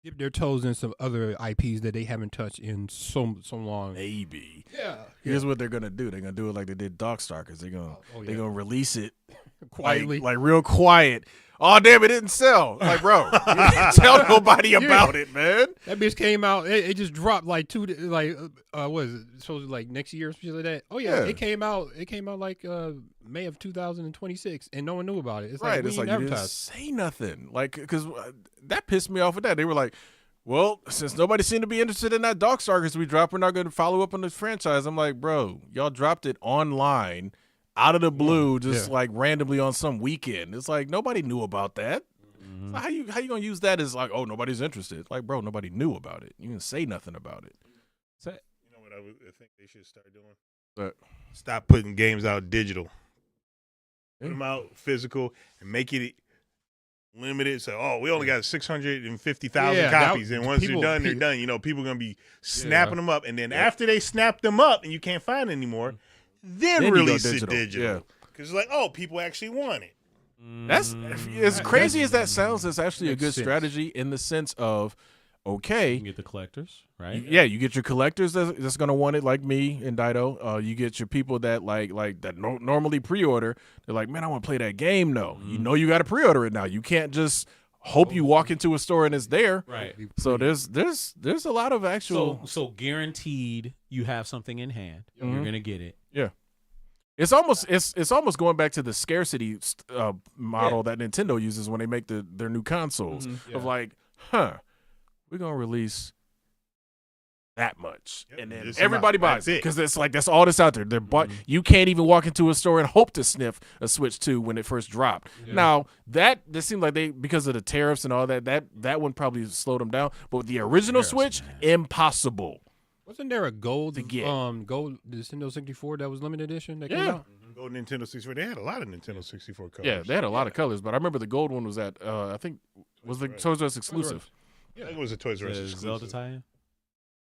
dip their toes in some other IPs that they haven't touched in so long. Maybe. Yeah, Here's what they're gonna do. They're gonna do it like they did Darkstalkers. They're gonna they're gonna release it quietly. like real quiet. Oh damn! It didn't sell. Like, bro, you didn't tell nobody about it, man. That bitch came out. It just dropped like what is it? Supposed to like next year or something like that. Oh yeah, Yeah. it came out. It came out like May of 2026, and no one knew about it. It's Right? like we It's ain't like you didn't advertised. say nothing. Like, because that pissed me off with that. They were like, well, since nobody seemed to be interested in that Darkstalkers we dropped, we're not going to follow up on this franchise. I'm like, bro, y'all dropped it online, out of the blue, just like randomly on some weekend. It's like nobody knew about that. So how you gonna use that as like, oh, nobody's interested? Like, bro, nobody knew about it. You didn't say nothing about it. You know what I think they should start doing? But Stop putting games out digital. Put Yeah. them out physical and make it limited. So, oh, we only got 650,000 Yeah, copies, and once people- they're done, they're done. You know, people are gonna be snapping them up, and then after they snap them up and you can't find it anymore, then Then you go release it digital. digital. Yeah. Because it's like, oh, people actually want it. That's as crazy as that sounds. It's actually a makes good sense. strategy in the sense of, You okay, can get the collectors, right? yeah, you get your collectors that's gonna want it, like me and Dido. You get your people that like that normally pre-order. They're like, man, I want to play that game. No, you know you got to pre-order it now. You can't just hope you walk into a store and it's there. Right. So there's a lot of actual. So guaranteed you have something in hand. You're gonna get it. Yeah. It's almost going back to the scarcity model that Nintendo uses when they make their new consoles of like, we're gonna release that much, Yep, and then this everybody amount. buys That's it it. because it's like that's all that's out there. They're you can't even walk into a store and hope to sniff a Switch 2 when it first dropped. Now that seemed like they, because of the tariffs and all that one probably slowed them down. But with the original Switch, impossible. Wasn't there a gold get. gold Nintendo 64 that was limited edition that came Yeah. out? Go Nintendo 64. They had a lot of Nintendo 64 colors. Yeah, they had a lot of colors, but I remember the gold one was at I think was the Toys R Us exclusive. I think it was a Toys R Us The exclusive. Zelda tie-in?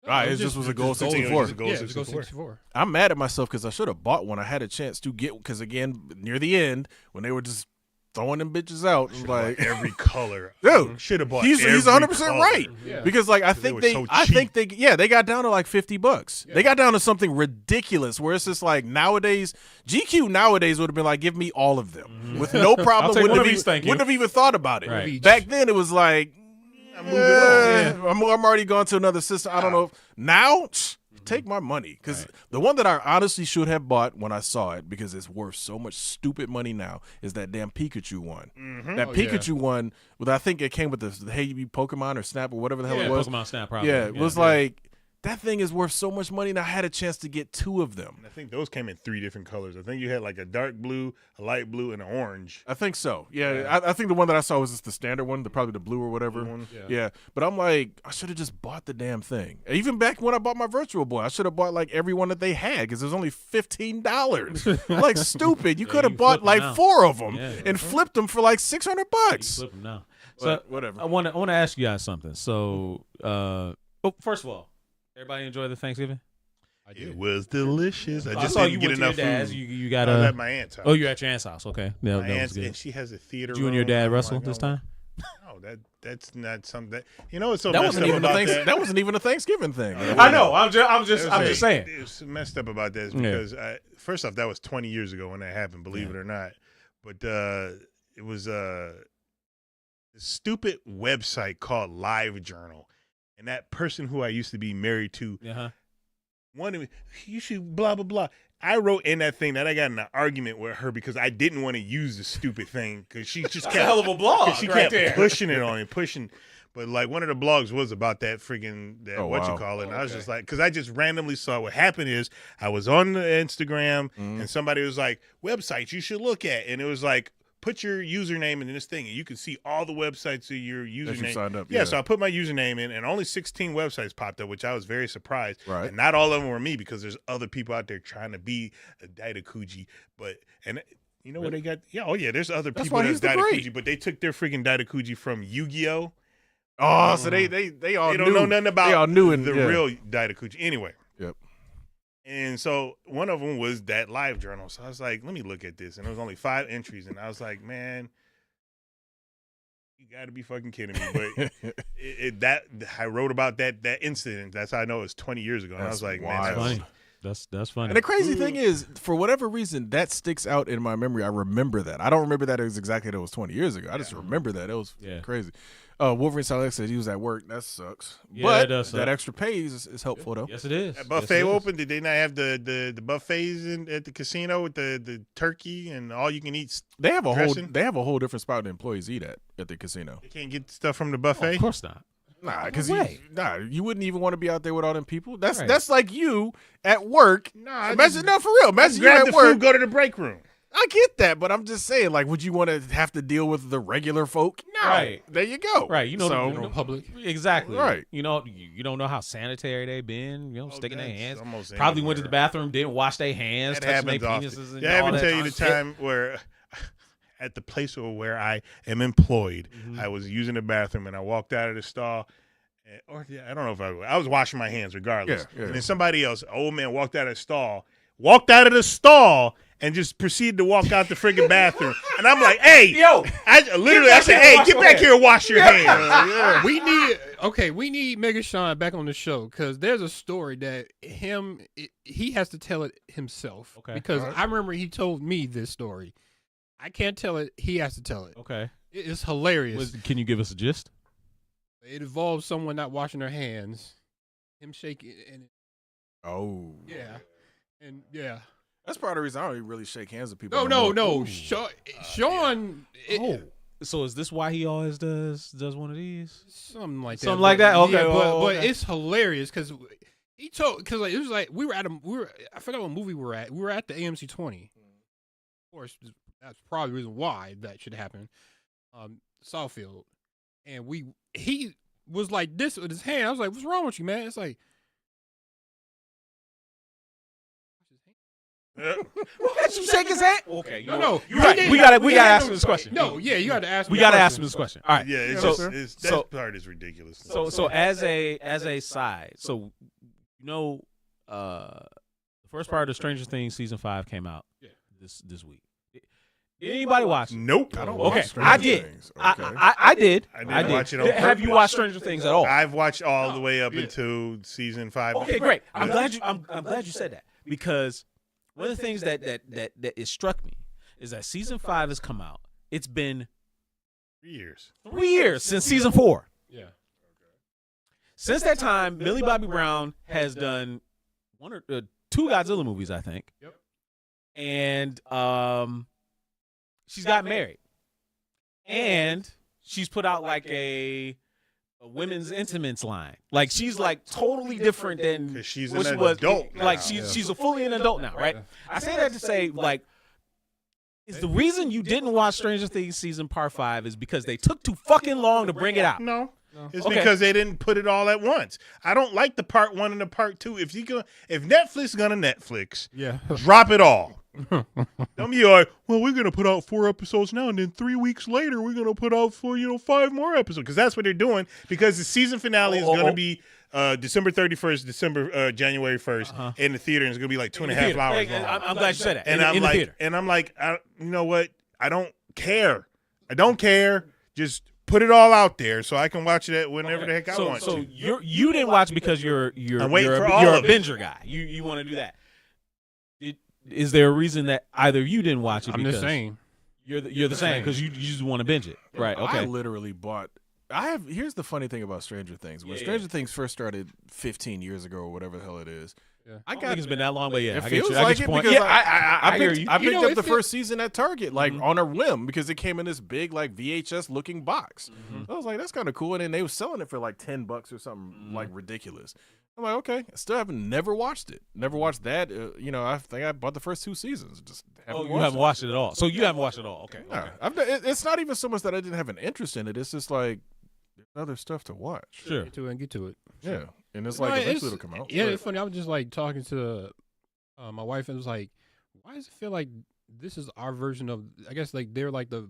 It just was a gold gold. 64. Just a gold Yeah, it was gold 64. 64. I'm mad at myself because I should have bought one. I had a chance to get, because again, near the end when they were just throwing them bitches out, Should've like bought every color. Dude, should have bought. he's every 100% color. right. Yeah. Because like I they think were they so I think they they got down to like $50. They got down to something ridiculous where it's just like nowadays GQ nowadays would have been like, give me all of them with no problem. take one Wouldn't of have these, thank you. wouldn't have even thought about it. Right. Back then it was like, I'm moving on. I'm already going to another system. I don't know. Now, take my money, because the one that I honestly should have bought when I saw it, because it's worth so much stupid money now, is that damn Pikachu one. That Pikachu one, well, I think it came with the Hey You Pokemon or Snap or whatever the hell it was. Pokemon Snap, probably. Yeah, it was like, that thing is worth so much money, and I had a chance to get 2 of them. I think those came in 3 different colors. I think you had like a dark blue, a light blue, and an orange. I think so. Yeah, I think the one that I saw was just the standard one, probably the blue or whatever. one? Yeah, but I'm like, I should have just bought the damn thing. Even back when I bought my Virtual Boy, I should have bought like every one that they had, because it was only $15. Like stupid. You could have you bought flip 'em like now. 4 of them Yeah. and flipped them for like $600. Flip them now. So But whatever. I want to ask you guys something. So, first of all, everybody enjoy the Thanksgiving? It was delicious. I just saw didn't you get went to your enough dad's. food. You got I was a. at my aunt's house. Oh, you're at your aunt's house. Okay, my that was aunt's, good. and she has a theater. Did you and your room. dad I'm wrestle like, this oh, time? No, that's not something that, you know. It's so That messed wasn't up even a about that. that wasn't even a Thanksgiving thing. I know. I'm just saying. It's messed up about that because first off, that was 20 years ago when that happened. Believe it or not, but it was a stupid website called LiveJournal, and that person who I used to be married to wanted me. You should blah blah blah. I wrote in that thing that I got in an argument with her because I didn't want to use the stupid thing because she just kept a hell of a blog. she right kept there. pushing it on me, pushing. But like one of the blogs was about that freaking Oh, what wow. you call it. And I was just like, because I just randomly saw what happened is I was on the Instagram and somebody was like, websites you should look at, and it was like, put your username in this thing, and you can see all the websites of your username. That you signed up, Yeah, yeah. so I put my username in, and only 16 websites popped up, which I was very surprised. Right. And not all of them were me because there's other people out there trying to be a Daitakuji. But and you know what they got? Yeah, oh yeah, there's other That's people why that's he's the great. Daitakuji, but they took their freaking Daitakuji from Yu-Gi-Oh. Oh, so they all They knew. don't know nothing about they all knew and, the yeah. real Daitakuji. Anyway. Yep. And so one of them was that live journal. So I was like, let me look at this. And it was only 5 entries. And I was like, man, you got to be fucking kidding me. But I wrote about that incident. That's how I know it was 20 years ago. And I That's was like, wild. man, Funny. That's funny. And the crazy thing is, for whatever reason, that sticks out in my memory. I remember that. I don't remember that it was exactly that it was 20 years ago. I just remember that. It was crazy. Wolverine Solid said he was at work. That sucks. Yeah, but it does suck. that extra pay is helpful, though. Yes, it is. that Yes, buffet it is. open. Did they not have the buffets at the casino with the turkey and all you can eat? They have a Dressing? whole different spot the employees eat at the casino. You can't get stuff from the Oh, buffet. of course not. Nah, because way. you wouldn't even want to be out there with all them people. That's Right. that's like you at work. Nah, Imagine, no, for real. Imagine you grab at the work. food, go to the break room. I get that, but I'm just saying, like, would you want to have to deal with the regular folk? No. Right. There you go. Right. You know, So, you know, public. Exactly. Right. You know, you don't know how sanitary they've been. You know, sticking their that's hands. almost Probably went to the anywhere. bathroom, didn't wash their hands, That touching their happens often. penises. And Did I all ever that tell you kind the of shit? time where at the place where I am employed. Mhm. I was using the bathroom and I walked out of the stall. I don't know if I was washing my hands regardless. Yeah. And then somebody else, an old man, walked out of the stall, and just proceeded to walk out the friggin' bathroom. And I'm like, hey, I said, hey, get back here and wash your hands. We need Mega Sean back on the show because there's a story that he has to tell it himself. Okay. Because I remember he told me this story. I can't tell it. He has to tell it. Okay. It is hilarious. Can you give us a gist? It involves someone not washing their hands, him shaking, and Oh. yeah, and yeah. That's part of the reason I don't even really shake hands with people. No. Sean. So is this why he always does one of these? Something like that. Something like that? Okay, but okay. it's hilarious because he told like it was like I forgot what movie we were at. We were at the AMC 20. Of course, that's probably the reason why that should happen. Southfield, and he was like this with his hand. I was like, "What's wrong with you, man?" It's like. You shake his hand? Okay. No. You're right. We gotta ask him this question. No, yeah, you got to ask. We gotta ask him this question. All right. Yeah, it's So- just that part is ridiculous. So as a side, so the first part of Stranger Things season 5 came out this week. Did anybody watch it? Nope. I don't Okay, watch Stranger I did. Things. Okay. I did. I didn't watch it on Have you purpose. watched Stranger Things at all? I've watched all the way up into season 5. Okay, great. I'm glad you said that because one of the things that it struck me is that season 5 has come out. It's been 3 years. 3 years since season 4. Yeah. Since that time, Millie Bobby Brown has done one or two Godzilla movies, I think. Yep. And she's got married, and she's put out like a women's intimates line. Like she's like totally different than 'Cause she's what an she was. adult Like now. she's a fully an adult now, right? I say that to say like. Is the reason you didn't watch Stranger Things season part 5 is because they took too fucking long to bring it out? No. It's Okay. because they didn't put it all at once. I don't like the part 1 and the part 2. If Netflix is gonna Netflix, Yeah. drop it all. Some of you are, well, we're gonna put out 4 episodes now, and then 3 weeks later we're gonna put out 5 more episodes because that's what they're doing. Because the season finale is gonna be December 31st, January 1st in the theater, and it's gonna be like 2.5 hours long. I'm glad you said that. And in the theater. I'm like, you know what? I don't care. Just put it all out there so I can watch it whenever the heck I want So to. you didn't watch because you're I'm waiting for a all of it. binger guy. You want to do that. Is there a reason that either you didn't watch it? I'm because the same. You're the same because you just want to binge it, right? I Okay. literally bought. Here's the funny thing about Stranger Things. When Stranger Things first started 15 years ago or whatever the hell it is, I don't think it's been that long, but yeah, it I feels get you. I like get it your point. because Yeah, I hear picked, you. I picked know, up the if it- first season at Target like on a whim because it came in this big like VHS looking box. I was like, that's kind of cool, and then they were selling it for like $10 or something like ridiculous. I'm like, okay, I still never watched it. Never watched that. I think I bought the first 2 seasons. Just haven't You haven't watched it at all. So you haven't watched it at all. Okay. No, okay. it's not even so much that I didn't have an interest in it. It's just like there's other stuff to watch. Sure. Get to it. Yeah, and it's No, like it's- eventually it'll come out. Yeah, it's funny. I was just like talking to my wife, and it was like, why does it feel like this is our version of? I guess like they're like the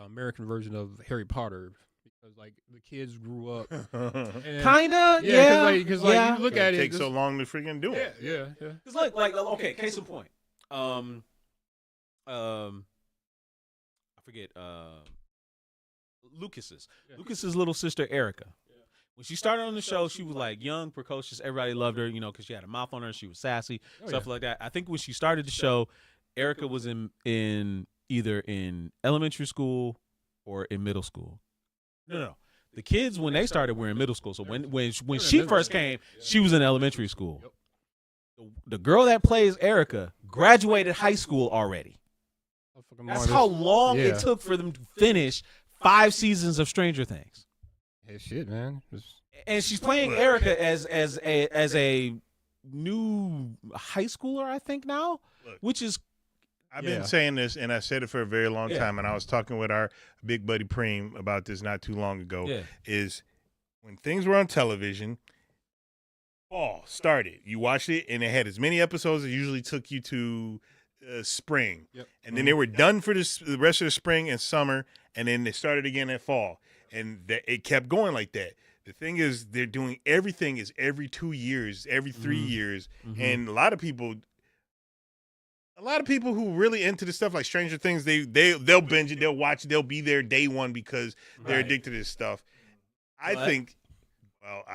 American version of Harry Potter because like the kids grew up. And, Kinda. yeah, because you look at It it. takes so long to freaking do it. Yeah. It's like okay. Case in point. I forget. Lucas's little sister Erica. When she started on the show, she was like young, precocious. Everybody loved her, because she had a mouth on her. She was sassy, stuff like that. I think when she started the show, Erica was in either in elementary school or in middle school. No. The kids when they started were in middle school. So when she first came, she was in elementary school. The girl that plays Erica graduated high school already. That's how long it took for them to finish 5 seasons of Stranger Things. Hey, shit, man. And she's playing Erica as a new high schooler, I think now, which is. I've been saying this, and I said it for a very long time, and I was talking with our big buddy Preem about this not too long ago, is when things were on television, fall started. You watched it, and it had as many episodes as it usually took you to spring, Yep. and then they were done for the rest of the spring and summer, and then they started again in fall, and it kept going like that. The thing is, they're doing everything is every 2 years, every 3 years, and a lot of people who really into this stuff like Stranger Things, they'll binge it, they'll watch it, they'll be there day one because they're addicted to this stuff. I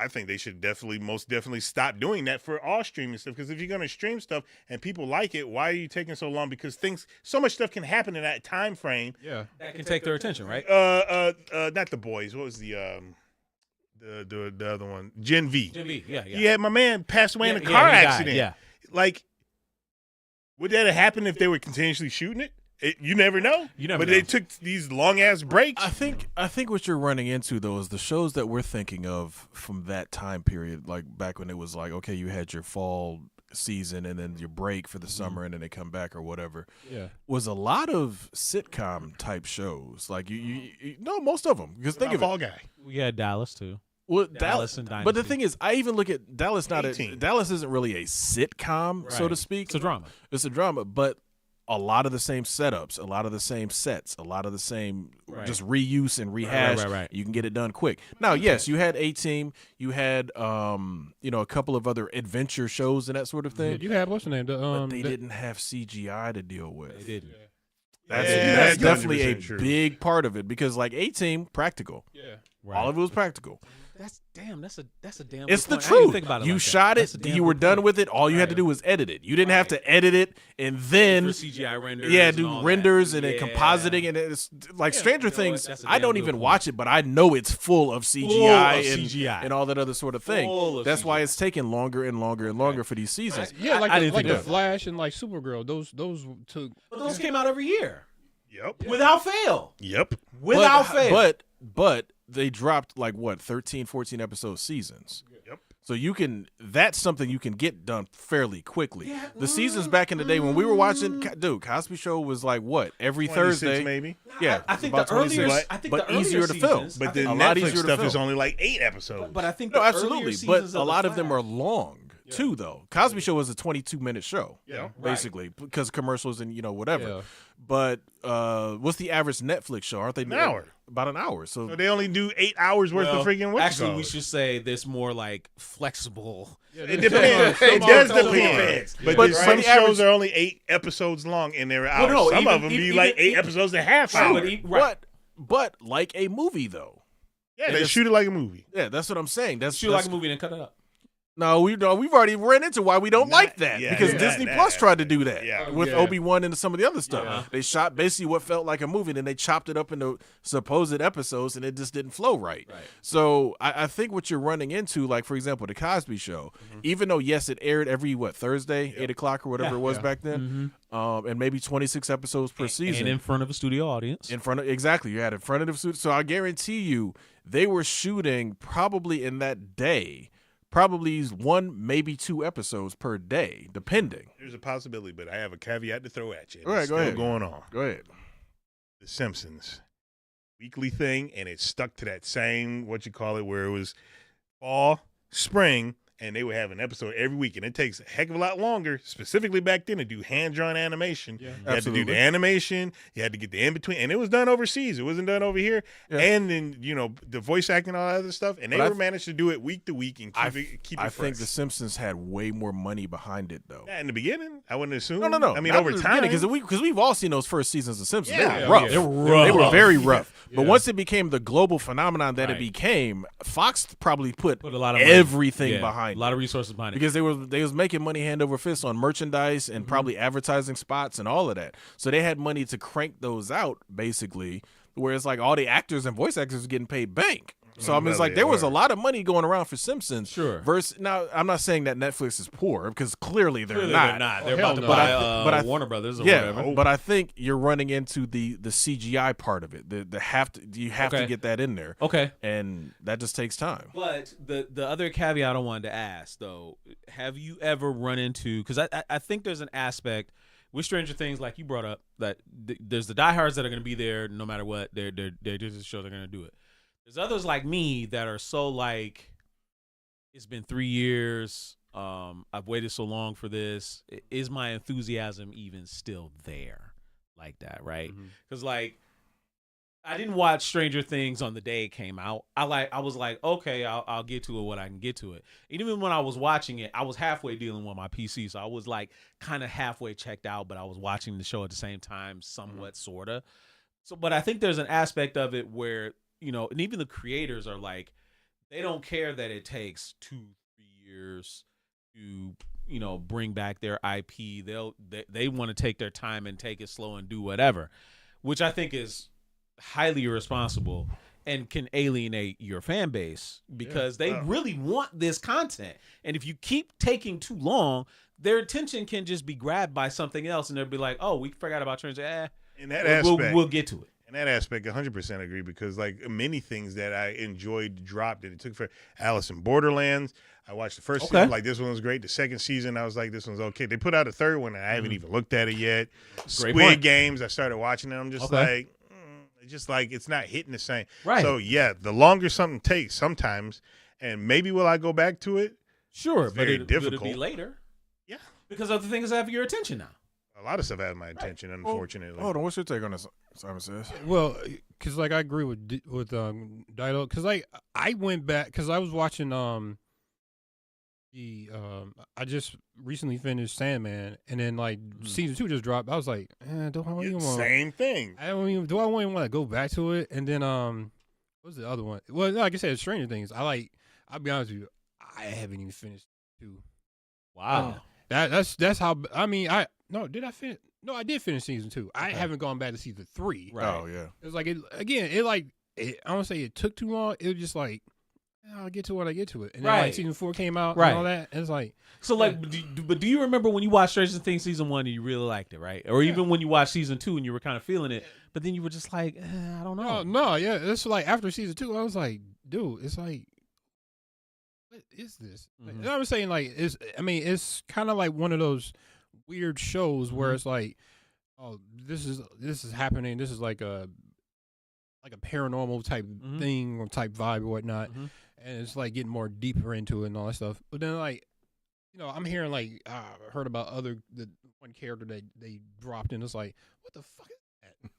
think they should most definitely stop doing that for all streaming stuff. Because if you're going to stream stuff and people like it, why are you taking so long? Because so much stuff can happen in that time frame. Yeah. That can take their attention, right? Not The Boys. What was the other one? Gen V. Gen V, yeah. Yeah, my man passed away in a car he died, accident. yeah. Like, would that have happened if they were continuously shooting it? You never know. But they took these long ass breaks. I think what you're running into though is the shows that we're thinking of from that time period, like back when it was like, okay, you had your fall season and then your break for the summer and then they come back or whatever. Yeah. Was a lot of sitcom type shows. Like you no, most of them. Because think of Fall it. Guy. We had Dallas too. Well, Dallas and but the Dynasty. thing is, I even look at Dallas. A-Team. Dallas isn't really a sitcom, so Right. to speak. It's a drama. It's a drama, but a lot of the same setups, a lot of the same sets, a lot of the same just reuse and rehash. Right. You can get it done quick. Now, yes, you had A-Team, you had a couple of other adventure shows and that sort of thing. You had what's the name? But they didn't have CGI to deal with. They didn't. That's Yeah, definitely a 100% true. big part of it because, like A-Team, practical. Yeah. Right. All of it was practical. That's a damn. It's good the point. I didn't truth. think about it You like that. shot That's it. a damn You were good done point. with it. All you had to do was edit it. You didn't have to edit it and then For CGI renders. yeah, and do all renders that. and then Yeah. compositing and it's like Stranger you know what? Things. That's a I damn don't good even point. watch it, but I know it's full of CGI, Full of and, CGI. and all that other sort of thing. Full of That's why CGI. it's taking longer and longer and longer for these seasons. Yeah, like I the, didn't like think the of that. Flash and like Supergirl. Those took. But those came out every year Yep. without fail. Yep. Without fail. But they dropped like what 13, 14 episode seasons. Yep. So that's something you can get done fairly quickly. The seasons back in the day when we were watching, dude, Cosby Show was like what every 26 Thursday, maybe. Yeah, I think about the earlier. 26, I think but the earlier easier to film. seasons- But I the think- a lot Netflix easier to stuff is film. only like 8 episodes. But I think No, the absolutely. earlier But seasons a lot of them Flash- are long too, though. Cosby Show was a 22-minute show, Yeah. basically, because commercials and whatever. Yeah. But what's the average Netflix show? Aren't they An hour. About an hour? So So they only do 8 hours worth Well, of freaking actually, we should say there's more like flexible. It depends. It does depend. But But some the shows average- are only 8 episodes long and they're hours. no, Some even- of them be even- like 8 even- episodes and a half Sure, hour. but like a movie though. Yeah, they shoot it like a movie. Yeah, that's what I'm saying. That's Shoot like a movie and cut it up. No, we've already ran into why we don't like that yeah, because yeah, Disney that- Plus tried to do that Yeah. with Yeah. Obi-Wan and some of the other stuff. Yeah. They shot basically what felt like a movie, and then they chopped it up into supposed episodes, and it just didn't flow right. So I think what you're running into, like for example, the Cosby Show, even though yes, it aired every Thursday, 8 o'clock or whatever it was back then, and maybe 26 episodes per season, And in front of a studio audience. in front of exactly you had in front of the suit. So I guarantee you they were shooting probably in that day. Probably 1, maybe 2 episodes per day, depending. There's a possibility, but I have a caveat to throw at you. All right, It's go still ahead. going on. Go ahead. The Simpsons weekly thing, and it stuck to that same where it was fall, spring, and they would have an episode every week, and it takes a heck of a lot longer, specifically back then, to do hand-drawn animation. Yeah. You had to do Absolutely. the animation, you had to get the in-between, and it was done overseas. It wasn't done over here. Yeah. And then, the voice acting and all that other stuff, and they But were managed to do it week to week and I keep it I fresh. think The Simpsons had way more money behind it, though. Yeah, in the beginning, I wouldn't assume. No. I mean, Not over in the time. because we've all seen those first seasons of Simpsons. Yeah. They were rough. They They were very rough. But Yeah. once it became the global phenomenon that it Right. became, Fox probably put Put a lot of money. everything Yeah, behind a lot of resources behind it. because they was making money hand over fist on merchandise and probably advertising spots and all of that. So they had money to crank those out basically. Whereas like all the actors and voice actors were getting paid bank. So I mean, it's Well, like they there was a were. lot of money going around for Simpsons. Sure. Versus now, I'm not saying that Netflix is poor because clearly they're Clearly not. they're not. They're hell about to no. buy But I Warner Brothers or Yeah, whatever. but I think you're running into the CGI part of it. You have to Okay. get that in there, Okay. and that just takes time. But the other caveat I wanted to ask though, have you ever run into, because I think there's an aspect with Stranger Things, like you brought up, that there's the diehards that are going to be there no matter what. They're just show they're going to do it. There's others like me that are so like, it's been 3 years. I've waited so long for this. Is my enthusiasm even still there like that, right? Because like I didn't watch Stranger Things on the day it came out. I was like, okay, I'll get to it when I can get to it. Even when I was watching it, I was halfway dealing with my PC, so I was like kind of halfway checked out, but I was watching the show at the same time, somewhat, sorta. So, but I think there's an aspect of it where, you know, and even the creators are like, they don't care that it takes 2-3 years to, you know, bring back their IP. They want to take their time and take it slow and do whatever, which I think is highly irresponsible and can alienate your fan base because they really want this content. And if you keep taking too long, their attention can just be grabbed by something else, and they'll be like, "Oh, we forgot about Stranger." In that aspect, we'll get to it. In that aspect, 100% agree, because like many things that I enjoyed dropped, and it took for Alice in Borderlands. I watched the first season, like this one was great. The second season, I was like, this one's okay. They put out a third one, and I haven't even looked at it yet. Squid Games, I started watching it. I'm just like, it's not hitting the same. Right. So yeah, the longer something takes sometimes, and maybe will I go back to it? Sure, It's but very it'll difficult. be later. Yeah. Because other things have your attention now. A lot of stuff has my attention, unfortunately. Hold on, what's your take on this, Simon Says? Well, because like I agree with Dido, because like I went back because I was watching I just recently finished Sandman, and then like season 2 just dropped. I was like, do I even want Same thing. do I even want to go back to it? And then what's the other one? Well, like I said, Stranger Things. I'll be honest with you, I haven't even finished 2. Wow. That's how did I finish? No, I did finish season 2. I haven't gone back to season 3. Right. Oh yeah. It's like I don't say it took too long. It was just like I'll get to it when I get to it. And then like season 4 came out and all that. And it's like so like but do you remember when you watched Stranger Things season 1 and you really liked it, right? Or even when you watched season 2 and you were kind of feeling it, but then you were just like, I don't know. No, yeah. It's like after season 2, I was like, dude, it's like, what is this? Mm-hmm. And I was saying like it's kind of like one of those weird shows where it's like, oh, this is happening. This is like a paranormal type thing or type vibe or whatnot. And it's like getting more deeper into it and all that stuff. But then like, you know, I'm hearing like I heard about the one character that they dropped in. It's like, what the fuck is that?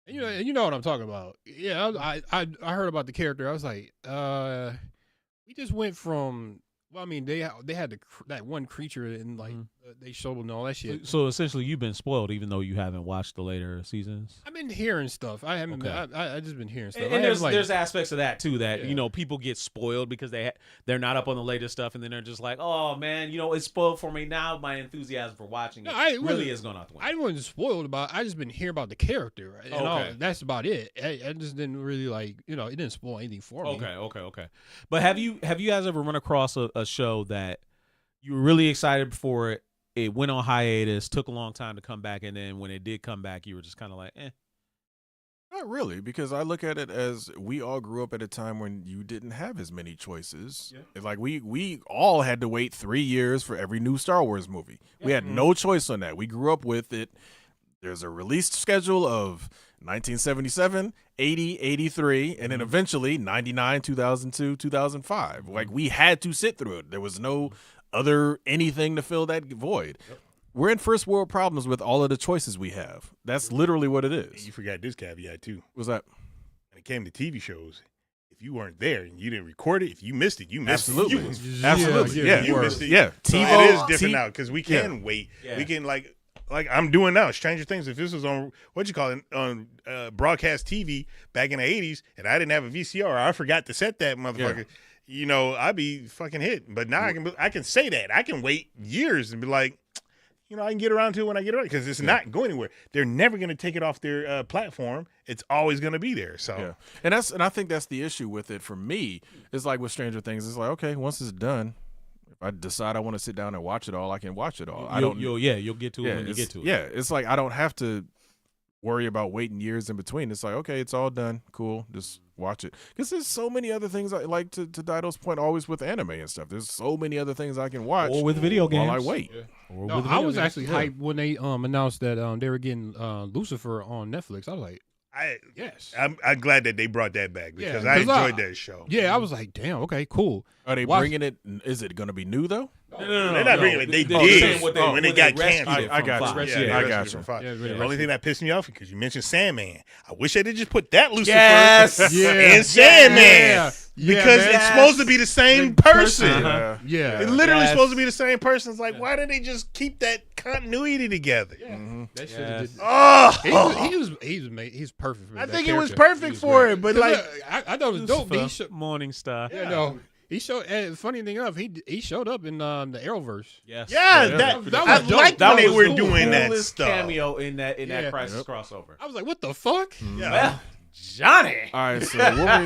And you know what I'm talking about. Yeah, I heard about the character. I was like, we just went from. Well, I mean, they had that one creature and like they showed and all that shit. So essentially, you've been spoiled, even though you haven't watched the later seasons. I've been hearing stuff. I haven't. Okay. I just been hearing stuff. And there's aspects of that too that you know people get spoiled because they're not up on the latest stuff, and then they're just like, oh man, you know, it's spoiled for me now. My enthusiasm for watching it really is going out the window. I wasn't spoiled about. I just been hearing about the character. Right? And all, that's about it. I just didn't really like. You know, it didn't spoil anything for me. Okay. But have you guys ever run across a show that you were really excited for it? It went on hiatus, took a long time to come back, and then when it did come back, you were just kind of like, eh. Not really, because I look at it as we all grew up at a time when you didn't have as many choices. Yeah. It's like we all had to wait 3 years for every new Star Wars movie. Yeah. We had no choice on that. We grew up with it. There's a release schedule of 1977, 80, 83, and then eventually 99, 2002, 2005. Like we had to sit through it. There was no other anything to fill that void. Yep. We're in first world problems with all of the choices we have. That's literally what it is. And you forgot this caveat too. What's that? When it came to TV shows, if you weren't there and you didn't record it, if you missed it, you missed it. Absolutely. Yeah. You missed it. Yeah. So it is different now because we can wait. Yeah. We can like I'm doing now, Stranger Things. If this was on on broadcast TV back in the 80s, and I didn't have a VCR, I forgot to set that motherfucker. Yeah. You know, I'd be fucking hit. But now I can say that. I can wait years and be like, you know, I can get around to it when I get around because it's not going anywhere. They're never going to take it off their platform. It's always going to be there. So, and I think that's the issue with it for me. It's like with Stranger Things. It's like, okay, once it's done, if I decide I want to sit down and watch it all, I can watch it all. You'll get to it when you get to it. Yeah, it's like I don't have to worry about waiting years in between. It's like, okay, it's all done. Cool. Just watch it. Because there's so many other things, like to Dido's point, always with anime and stuff. There's so many other things I can watch. Or with video games. While I wait. Yeah. I was actually hyped when they announced that they were getting Lucifer on Netflix. I was like, Yes. I'm glad that they brought that back because Yeah, I 'cause enjoyed that show. Yeah, I was like, damn, okay, cool. Are they Watch- bringing it? Is it going to be new though? No, They're not bringing it. They They're did saying when they got rescued canceled. it I from got you. Fox. Yeah, I they got rescued you. from Fox. Yeah, The only thing that pissed me off because you mentioned Sandman. I wish they did just put that Lucifer Yes. Yeah. and Sandman Yeah. because man. it's supposed to be the same person. Uh-huh. Yeah. It's literally Yes. supposed to be the same person. It's like, why didn't they just keep that continuity together? That shit Yes. did. Oh, He's perfect for I that think it was character. perfect for it, but 'Cause, like, I thought it was dope. But he Lucifer, Morningstar. yeah, no, he showed. And funny thing enough, he showed up in the Arrowverse. Yes. yeah, that was I dope. liked That when they was were the doing that coolest stuff. cameo in that Yeah. Crisis crossover. I was like, what the fuck? Yeah. Well, Johnny. All right,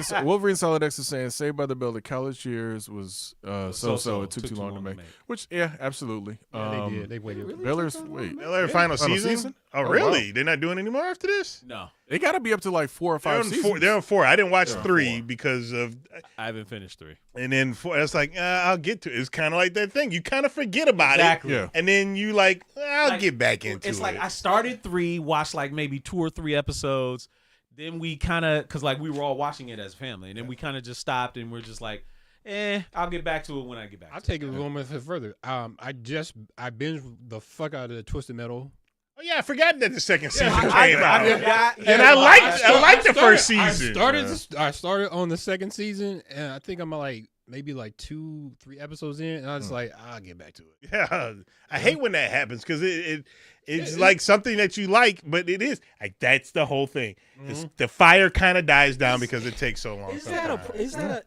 so Wolverine Solid X is saying Saved by the Bell, the college years was so-so. It took too long to make. Which, yeah, absolutely. Yeah, they did. They waited. Beller's, wait, Miller final Final season? season? Oh, Oh, really? wow. They're not doing any more after this? No, they got to be up to like 4 or 5 seasons. They're on 4. I didn't watch They're on 3 4. because of, I haven't finished 3. and then 4. It's like I'll get to it. It's kind of like that thing. You kind of forget about Exactly. it, Yeah. and then you like I'll Like, get back into It's it. like I started 3, watched like maybe 2 or 3 episodes. Then we kind of, because like we were all watching it as a family, and then we kind of just stopped and we're just like, I'll get back to it when I get back. I'll to take it a little bit further. I binged the fuck out of the Twisted Metal. Oh yeah, I forgot that the second season I came out. forgot. And I liked the first season. I started on the second season, and I think I'm like maybe like 2-3 episodes in, and I was like, I'll get back to it. Yeah, I hate when that happens because it's like something that you like, but it is like that's the whole thing. It's, the fire kind of dies down because it takes so long. Is that a?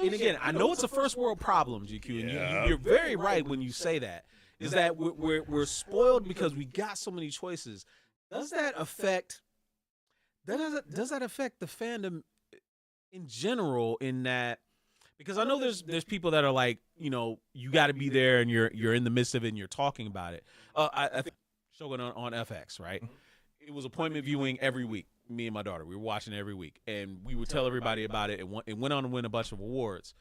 And again, I know it's a first world problem, GQ, and you're very right when you say that. Is that we're spoiled because we got so many choices? Does that affect? Does that affect the fandom in general? In that, because I know there's people that are like, you got to be there and you're in the midst of it and you're talking about it. I think showing on FX, right? It was appointment viewing every week. Me and my daughter, we were watching every week, and we would tell everybody about it. It went on to win a bunch of awards.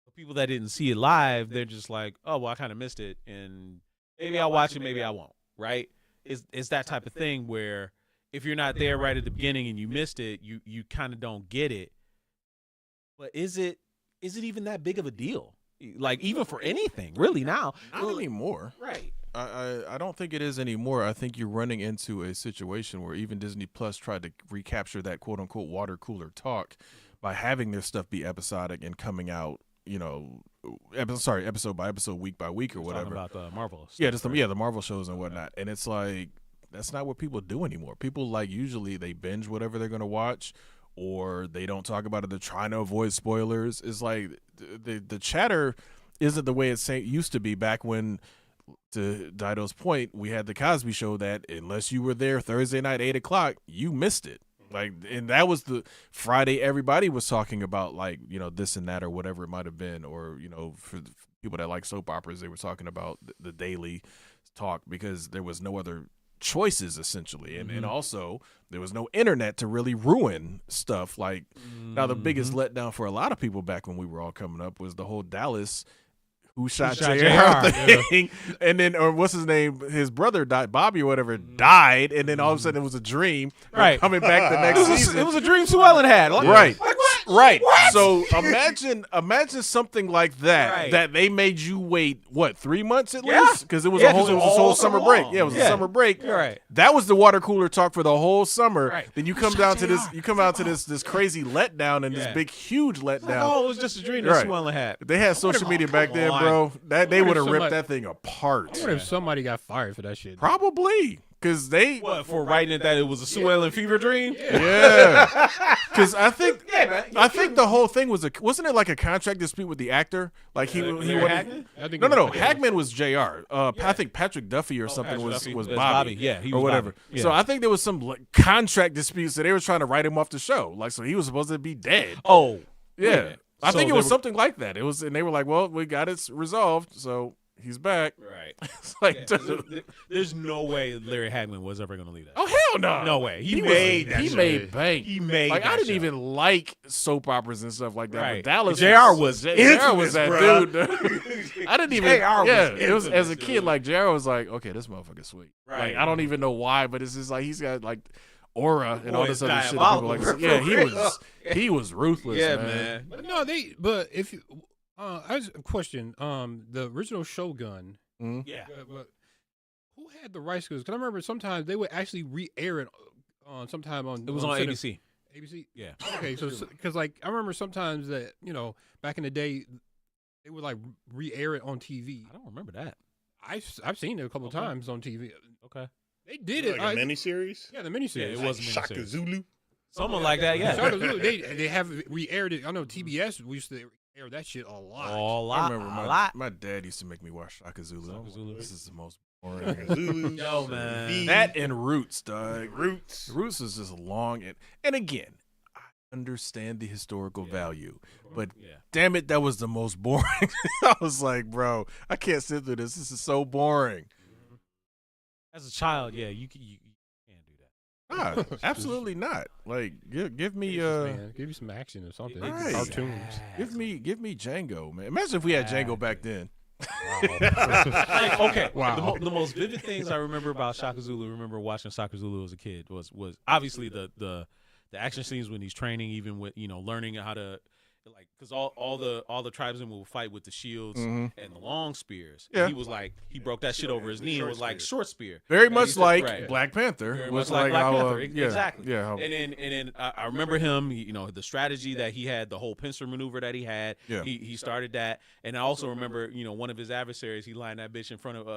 The people that didn't see it live, they're just like, oh, well, I kind of missed it, and maybe I'll watch it, maybe I won't, right? It's that type of thing where if you're not there right at the beginning and you missed it, you kind of don't get it. But is it even that big of a deal? Like, even for anything, really, now? Not anymore. Right. I don't think it is anymore. I think you're running into a situation where even Disney Plus tried to recapture that quote unquote water cooler talk by having their stuff be episodic and coming out, episode by episode, week by week or whatever. Talking about the Marvel stuff, Yeah, the Marvel shows and whatnot. And it's like that's not what people do anymore. People like usually they binge whatever they're gonna watch, or they don't talk about it. They're trying to avoid spoilers. It's like the chatter isn't the way it used to be back when. To Dido's point, we had the Cosby Show that unless you were there Thursday night 8:00, you missed it. Like, and that was the Friday everybody was talking about, like, this and that or whatever it might have been, or for the people that like soap operas, they were talking about the daily talk because there was no other choices essentially, and also there was no internet to really ruin stuff. Like, now the biggest letdown for a lot of people back when we were all coming up was the whole Dallas. Who shot JR thing, and then, or what's his name? His brother died, Bobby or whatever, died, and then all of a sudden it was a dream. Right. Coming back the next season. It was a dream Sue Ellen had. Like, Right. Like, what? Right. What? So imagine something like that, Right. that they made you wait, 3 months at Yeah. least? Because it was Yeah, a whole, 'cause it was a whole summer break. long. Yeah, it was a Yeah. summer break. You're right. That was the water cooler talk for the whole summer. Right. Then you Who come shot down to JR? this, this crazy letdown and this Yeah. big, huge letdown. Oh, it was just a dream that Right. Sue Ellen had. If they had social media back then, on. bro, that they What would if have ripped somebody- that thing apart. I wonder if somebody got fired for that shit. Probably, because they, What, for writing it that it was a Sue Ellen fever dream? yeah, because I think man. I think the whole thing wasn't it like a contract dispute with the actor? Like he Larry wanted. Hagman? I think No, it no, no. was- Hagman was Jr. I think Patrick Duffy or something Patrick was Duffy was was Bobby. Bobby. Yeah, he or was whatever. Bobby. Yeah. So I think there was some contract disputes that they were trying to write him off the show. Like, so he was supposed to be dead. Oh, Yeah, I So think it they was were- something like that. It was, and they were like, "Well, we got it resolved, so he's back." right. It's like, Yeah, there's no way Larry Hagman was ever going to leave that. oh hell no, No way. He was- made that he show. made bank. He made Like, that I didn't show. even like soap operas and stuff like that. Right. But Dallas, JR was JR infamous, was that bruh. dude. I didn't even. JR was It was as a infamous, kid. dude. Like JR was like, okay, this motherfucker's sweet. Right. Like, I don't even know why, but it's just like he's got like aura and all Boy, this it's other shit. That people like to diabolical, say. Yeah, for he was ruthless. Yeah, man. man. But no, but if you, I was a question. The original Shogun. Yeah. But who had the rights? Because I remember sometimes they would actually re-air it. Sometime on It was on cine- ABC. ABC. Yeah. Okay, so because like I remember sometimes that back in the day they would like re-air it on TV. I don't remember that. I've seen it a couple times on TV. Okay. They did it. Like a miniseries. Yeah, the miniseries. Yeah, it was a Shaka miniseries. Zulu. Something like that, yeah. Shaka Zulu, they have re-aired it. I know TBS we used to air that shit a lot. A I lot. remember a lot. my dad used to make me watch Shaka Zulu. Shaka Zulu. This is the most Shaka boring. Zulu. Yo, man. That and Roots, dog. Roots. Roots is just long and again, I understand the historical value, but Yeah. damn it, that was the most boring. I was like, bro, I can't sit through this. This is so boring. As a child, yeah, you can't do that. Nah, absolutely not. Like, give me Man, give you some action or something. Right. Cartoons. give me Django, man. Imagine if we had Django back then. Like, okay, Wow. the most vivid things I remember about Shaka Zulu, remember watching Shaka Zulu as a kid, was obviously the action scenes when he's training, even with learning how to because all the tribesmen will fight with the shields and the long spears. Yeah. And he was like he broke that shit over his knee and was like short spear. Very And much he said- like right. Black Panther. Very was much like Black how, Panther, yeah, exactly. Yeah. how- And then I remember him, the strategy that he had, the whole pincer maneuver that he had. Yeah. He started that, and I also remember, one of his adversaries, he lined that bitch in front of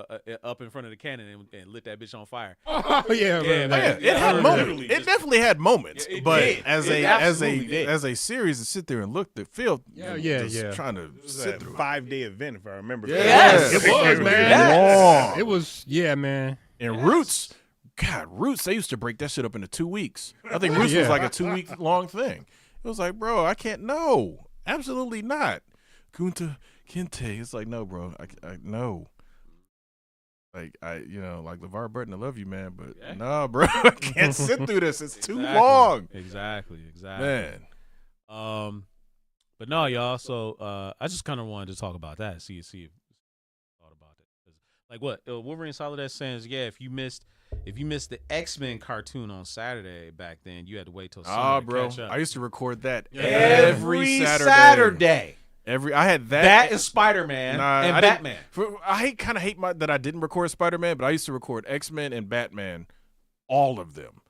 up in front of the cannon and lit that bitch on fire. Oh yeah, Yeah, man. man. It had Yeah, moments. literally It just- definitely had moments, Yeah, it but did. as It absolutely did. as a series to sit there and look the field, Yeah, trying to It was sit a through. 5-day event, if I remember. Yes. It was, man. Yes. It was, yeah, man. And Roots, God, Roots, they used to break that shit up into 2 weeks. I think Roots was Yeah. like a 2-week long thing. It was like, bro, I can't. No, absolutely not. Kunta Kinte. It's like, no, bro, I no. Like like LeVar Burton, I love you, man, but Yeah. no, bro, I can't sit through this. It's too Exactly. long, Exactly. man. But no, y'all. So I just kind of wanted to talk about that. See if you thought about it. 'Cause, like what Wolverine Solid says. Yeah, if you missed the X-Men cartoon on Saturday back then, you had to wait till Sunday to Bro, catch up. I used to record that Every Saturday. Saturday. I had that. That is Spider-Man Nah, and I didn't- Batman. I kind of hate that I didn't record Spider-Man, but I used to record X-Men and Batman, all of them,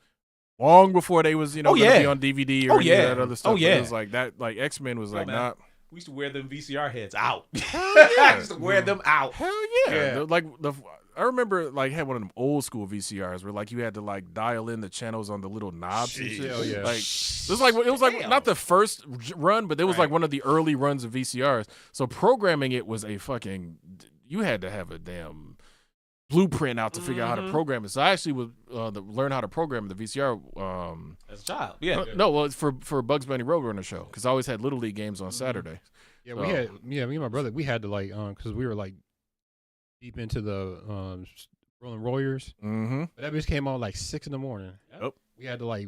long before they was gonna yeah. be on DVD or Oh, any yeah. of that other stuff. Oh, yeah. It was like that. Like X-Men was like man. not. We used to wear them VCR heads out. Hell I yeah. used to wear them out. Hell yeah. Yeah. I remember had one of them old school VCRs where you had to dial in the channels on the little knobs and shit. Hell yeah. It was Damn. not the first run, but it was Right. one of the early runs of VCRs. So programming it was you had to have a damn blueprint out to figure out how to program it. So I actually would learn how to program the VCR. As a child. Yeah. It's for Bugs Bunny Roadrunner show because I always had Little League games on Saturday. Yeah, me and my brother, we had to because we were deep into the Rolling Warriors. Mm-hmm. But that bitch came on 6 in the morning. Yep. We had to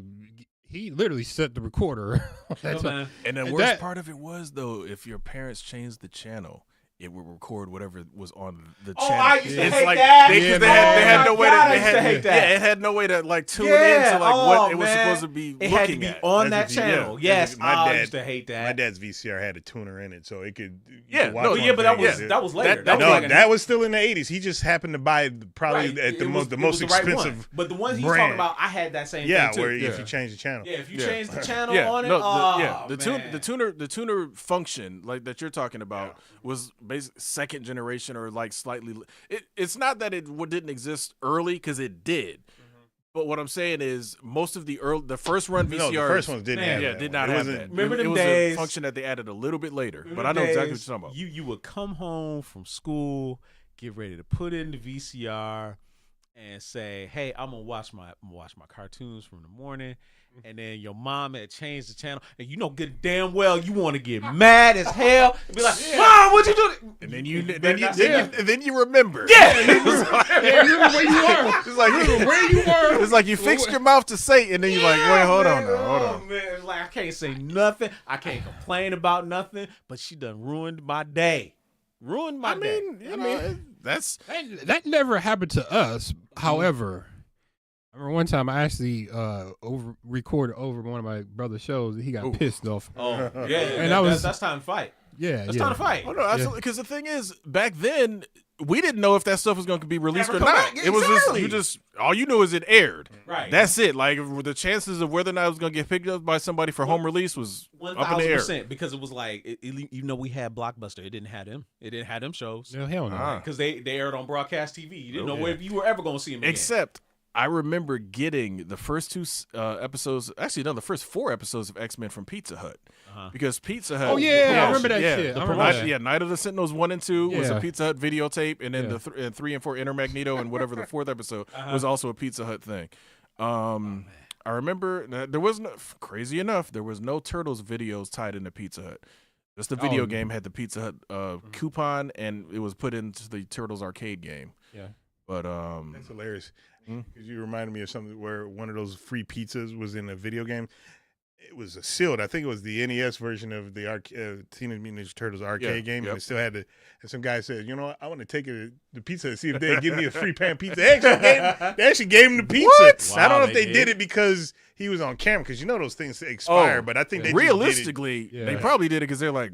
he literally set the recorder. Yo, man. And the And worst that- part of it was though, if your parents changed the channel, it would record whatever was on the Oh, channel. I used to It's hate like that. they Yeah, had man. no Oh, way my God, to I used to hate that. Yeah, it had no way to tune Yeah, into what it was man. supposed to be It looking had to be at. on that That's what you- channel. yeah. Yes, My I dad- used to hate that. My dad's VCR had a tuner in it, so it could. you Yeah, could watch no, one yeah, but that thing was and- that was later. that was No, like a- that was still in the 80s. He just happened to buy probably right. at the It most was- the it was most right one. expensive. But the ones he's brand. talking about, I had that same Yeah, thing too. where Yeah. if you change the channel. Yeah, if you Yeah. change the channel Yeah, on it, no, man. the tuner function that you're talking about was basically second generation or slightly. It's not that it didn't exist early because it did, but what I'm saying is most of the first run VCRs. No, the first ones didn't Man, have Yeah, that did one. not It have wasn't- that. Remember it them was days? a function that they added a little bit later, Remember but I know exactly what days you're talking about. You would come home from school, get ready to put in the VCR, and say, "Hey, I'm gonna watch my cartoons from the morning." And then your mom had changed the channel, and good damn well you want to get mad as hell and be like, "Mom, what you doing?" And then then you remember. Yeah. you remember where you were. It's like Where you were. it's like you fixed your mouth to say, and then you're like, wait, hold on now, hold on. Man, it's like I can't say nothing. I can't complain about nothing. But she done ruined my day. Ruined my day. I mean, that's That never happened to us. However, I remember one time I actually recorded over one of my brother's shows. He got pissed off. Oh, yeah. And that's time to fight. Yeah, That's time to fight. Oh no, absolutely. Because the thing is, back then we didn't know if that stuff was going to be released Never or come not. back. It was Exactly. just all you knew is it aired. Right. That's it. Like the chances of whether or not it was going to get picked up by somebody for home release was up in the air. 1,000%, because it was like, even though we had Blockbuster, it didn't have them. It didn't have them shows. No, hell no. Because they aired on broadcast TV. You didn't know if you were ever going to see them again. Except I remember getting the first two episodes, actually no, the first 4 episodes of X-Men from Pizza Hut. Because Pizza Hut. Oh, yeah, I remember that shit. The I remember Night, that. yeah, Night of the Sentinels 1 and 2 was a Yeah. Pizza Hut videotape, and then Yeah. the 3 and 4 Intermagneto and whatever the 4th episode was also a Pizza Hut thing. I remember there was no, crazy enough, there was no Turtles videos tied into Pizza Hut. Just the video game had the Pizza Hut coupon, and it was put into the Turtles arcade game. Yeah. But That's hilarious. Because you reminded me of something where one of those free pizzas was in a video game. It was sealed. I think it was the NES version of the Teenage Mutant Ninja Turtles arcade game, and it still had the. And some guy said, "You know what? I want to take it to the pizza and see if they give me a free pan pizza." They actually gave him the pizza. What? I don't know Wow, if they they did? did it because he was on camera. Because you know those things expire. But I think they just did it. realistically, Yeah. they probably did it because they're like,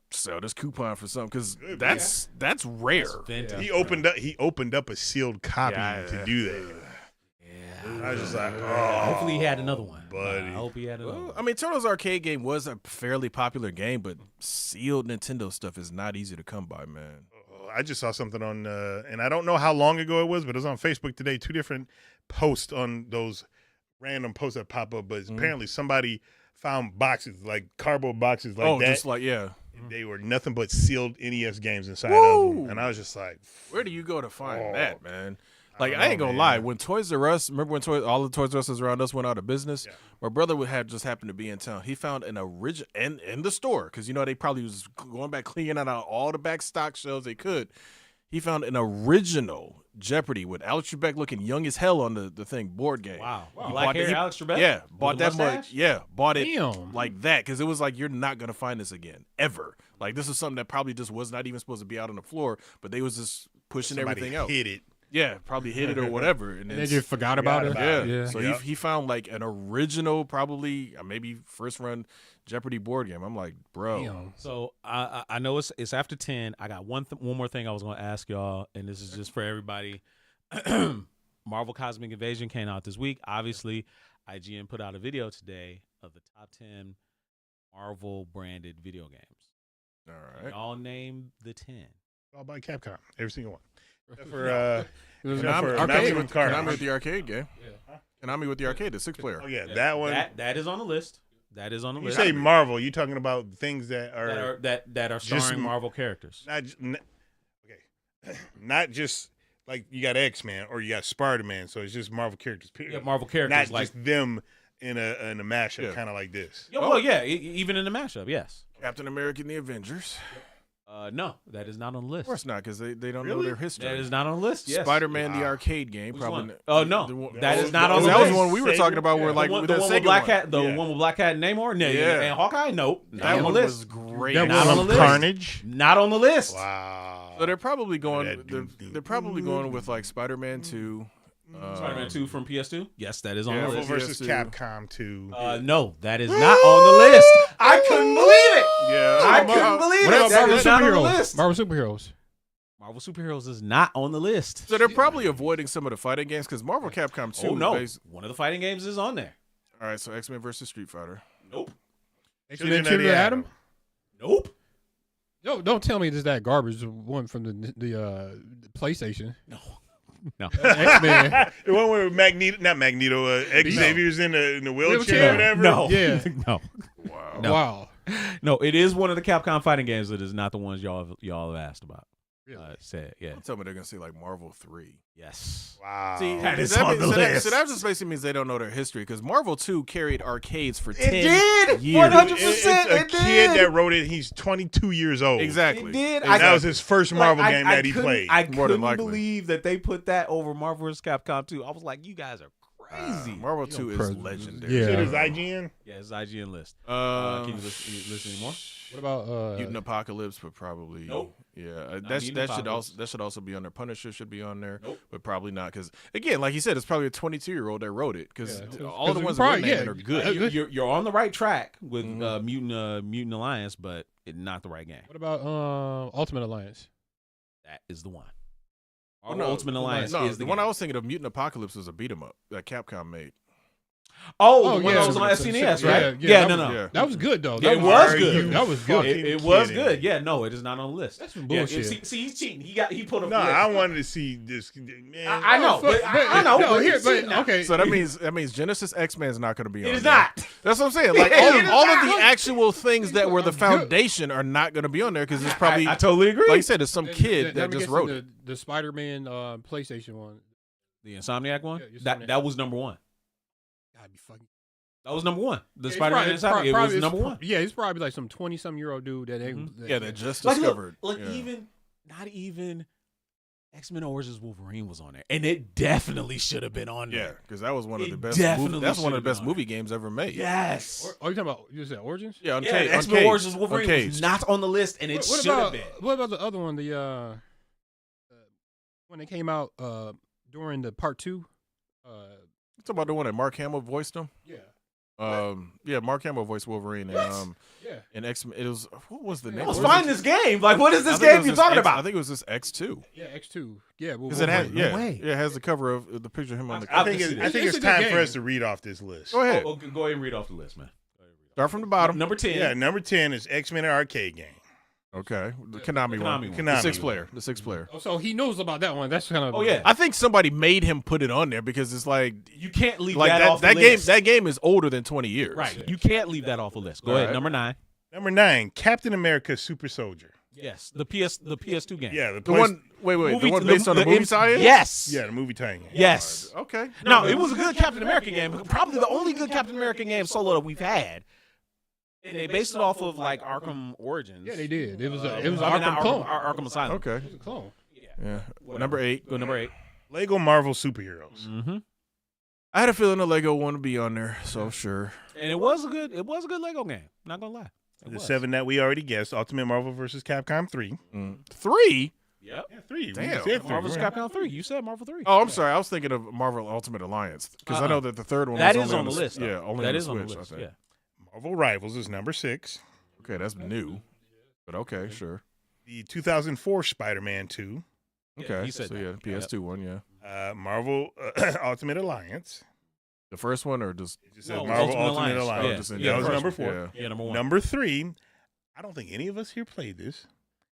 sell this coupon for something, because that's rare. Vintage. He opened up a sealed copy to do that. I was just like, oh, Hopefully he had another one. buddy. I hope he had another Well, one. I mean, Turtles arcade game was a fairly popular game, but sealed Nintendo stuff is not easy to come by, man. I just saw something on, and I don't know how long ago it was, but it was on Facebook today. 2 different posts on those random posts that pop up. But apparently somebody found boxes, like cardboard boxes like that. Just like, yeah. They were nothing but sealed NES games inside of them. And I was just like, Where do you go to find Oh, that, man? Like, don't I ain't know, gonna man. lie. When Toys R Us, remember when all the Toys R Us around us went out of business? Yeah. My brother had just happened to be in town. He found an original in the store, because you know they probably was going back cleaning out all the back stock shelves they could. He found an original Jeopardy with Alex Trebek looking young as hell on the thing board game. Wow. He Black bought hair, he- Alex Trebek? Yeah, With bought the that much. mustache? Yeah, bought it Damn. like that, because it was like, you're not gonna find this again ever. Like, this is something that probably just was not even supposed to be out on the floor, but they was just pushing somebody everything out. hit it. Yeah, probably hit it or whatever, and And they it's- just forgot about it. about yeah. it. So Yep. he found like an original, probably maybe first run Jeopardy board game. I'm like, bro, Damn. So I know it's after 10. I got one more thing I was going to ask y'all, and this is just for everybody. Marvel Cosmic Invasion came out this week. Obviously, IGN put out a video today of the top 10 Marvel branded video games. all right. Y'all name the 10. All by Capcom. Every single one. Except for, It was Except for Konami Konami with, card. Konami with the arcade game. Konami with the arcade, the 6-player. oh, yeah, that one. That is on the list. That is on the You list. say Marvel, you talking about things that are, that are just starring Marvel characters. not okay, not just like you got X-Men or you got Spider-Man, so it's just Marvel characters. Period. Yeah, Marvel characters not like just them in a mashup, Yeah. kind of like this. yeah, well, yeah, even in the mashup, yes. Captain America and the Avengers. No, that is not on the list. Of course not, because they don't know Really? their history. That is not on the list. Yes. Spider-Man the Wow. arcade game. Which Probably. one? not- Oh, no. the one- That is oh, not on the that was list. the one we were Sega? talking about. Where Yeah. like the one, with the that one Sega with Black one. Cat, the Yeah. one with Black Cat and Namor, Yeah. and Hawkeye. Nope, not That on one the was list. great. That Not one on the list. Carnage. Not on the list. Wow. So they're probably going. That They're probably going with like Spider-Man 2. Spider-Man 2 from PS2. Yes, that is on Yeah, the Marvel list. versus PS2. Capcom 2. No, that is not on the list. I couldn't believe it. Yeah, I couldn't believe What it. about That Marvel is not on the superheroes? list. Marvel superheroes. Marvel Superheroes is not on the list. So they're probably avoiding some of the fighting games, because Marvel Capcom 2. Oh no, basi- one of the fighting games is on there. all right, so X-Men versus Street Fighter. Nope. X-Men Children of Adam. Nope. No, don't tell me this that garbage one from the PlayStation. No. No. X-Men. The one where Magneto, not Magneto, Xavier's in the wheelchair Wheelchair? or whatever. No. Yeah. No. Wow. No. Wow. No, it is one of the Capcom fighting games that is not the ones y'all have asked about. Really? Said, yeah. Tell me they're gonna say like Marvel 3. Yes. Wow. See, That is does on the so list. that just basically means they don't know their history, because Marvel 2 carried arcades for 10 did! years. 100%. It's a it kid did. that wrote it. He's 22 years old. Exactly. It did. And that was his first Marvel game that he couldn't- played. I More than couldn't likely. believe that they put that over Marvel vs. Capcom 2. I was like, you guys are crazy. Marvel 2 is Pres- legendary. yeah. Shit is IGN. Yeah, it's IGN list. Uh, Can you listen anymore? What about Mutant Apocalypse, but probably Nope. Yeah, Not that Mutant should Apocalypse. also be on there. Punisher should be on there, Nope. but probably not because again, like you said, it's probably a 22-year-old that wrote it because Yeah. all the 'Cause ones probably- that we're naming yeah, are good. You're on the right track with Mhm. Mutant Alliance, but not the right game. what about Ultimate Alliance? That is the one. Oh, Ultimate Alliance no, is the the one game. I was thinking of, Mutant Apocalypse, was a beat 'em up that Capcom made. Oh, Oh, the one yeah. that was on SNES, right? Yeah, no, that no. Yeah. That was good though. Yeah, That it was Are good. you That was good. fucking It was kidding good. me? Yeah, no, it is not on the list. That's some Yeah, bullshit. see, he's cheating. He put up. No, the list. I wanted to see this. Man, I know, but I know. No, but here, he's but cheating now. okay. So that means Genesis X-Men is not going to be on. It is there. not. That's what I'm saying. Like It is all of not. the actual things that were the Good. foundation are not going to be on there because it's probably I totally agree. like you said, it's some Then- kid then that we just get wrote to it. the Spider-Man PlayStation one. The Insomniac one. Yeah, That was number one. Gotta be fucking. That was number one. The Yeah, Spider-Man it's probably- Insomniac. It was probably- number one. Yeah, he's probably like some 20-some-year-old dude that they. Mhm. Yeah, that just Like, discovered. look, Yeah. even not even X-Men Origins Wolverine was on there, and it definitely should have been on Yeah, there. because that was one of It the best. definitely That's one of should've the best been on movie games ever made. Yes. Oh, you talking about? You said Origins? Yeah, Yeah, X-Men Origins Wolverine was not on the list, and it What should have about been. what about the other one? The when it came out during the part 2. You talking about the one that Mark Hamill voiced him? Yeah. Yeah, Mark Hamill voiced Wolverine, and Yeah. and X. It was what was the name? Let's Was find it- this game. Like, what is I this think it game was you're just talking X- about? I think it was just X2 Yeah, X2. Yeah, because it had no way. it has the cover of the picture of him on the. I I think can it's, see I that. think It's it's a good time for game. us to read off this list. Go ahead, Okay, go ahead and read off the list, man. start from the bottom. Number 10. Yeah, number 10 is X-Men arcade game. Okay, the Konami one, Konami one. the Konami six one. player, the 6-player. Oh, so he knows about that one. That's kind of. Oh, yeah. I think somebody made him put it on there because it's like You can't leave like that off that the game. list. That game is older than 20 years. Right. You can't leave that off the list. Go All ahead. right. Number 9. Number 9, Captain America Super Soldier. Yes. The PS2 game. Yeah, The place- one. Wait, the Movie- one based on the movie tie-in. Yes. Yeah, the movie tie-in game. Yes. Okay. No, it was a good Captain America game. Probably the only good Captain America game solo that we've had. And they based it off of like Arkham Origins. Yeah, they did. It was I it was mean, not Arkham clone. Arkham Asylum. Okay. It was a clone. Yeah. Number 8. Go number 8. Lego Marvel Superheroes. Mm-hmm. I had a feeling the Lego one would be on there, so sure. And it was a good Lego game. Not gonna lie. It The was. 7 that we already guessed, Ultimate Marvel vs. Capcom 3. 3. Yep. Yeah, 3. Damn. We said 3. Marvel's right? Capcom 3. You said Marvel 3. Oh, I'm sorry. I was thinking of Marvel Ultimate Alliance because I know that the third one That was is only on the list. Yeah, though. only That on is the on Switch. the list. I think. Yeah. Marvel Rivals is number 6. Okay, that's new, but okay, sure. The 2004 Spider-Man 2. Okay, he said so that. yeah, PS2 one, yeah. Marvel Ultimate Alliance. The first one or just It just says No, Marvel Ultimate Ultimate Alliance. Alliance. Yeah. just in Yeah, that was general? number 4. Yeah. Yeah, number 1. Number 3. I don't think any of us here played this.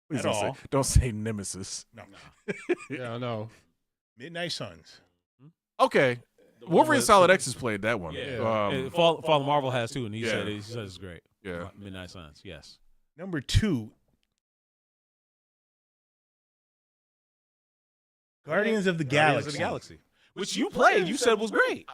Please At don't all. say, don't say Nemesis. No. Yeah, I know. Midnight Suns. Okay, Wolverine Solid X has played that one. Yeah. Fallen Marvel has too, and he yeah. said it's great. Yeah. Midnight Suns. Yes. Number 2. Guardians of the Galaxy. Which you played. You said was great.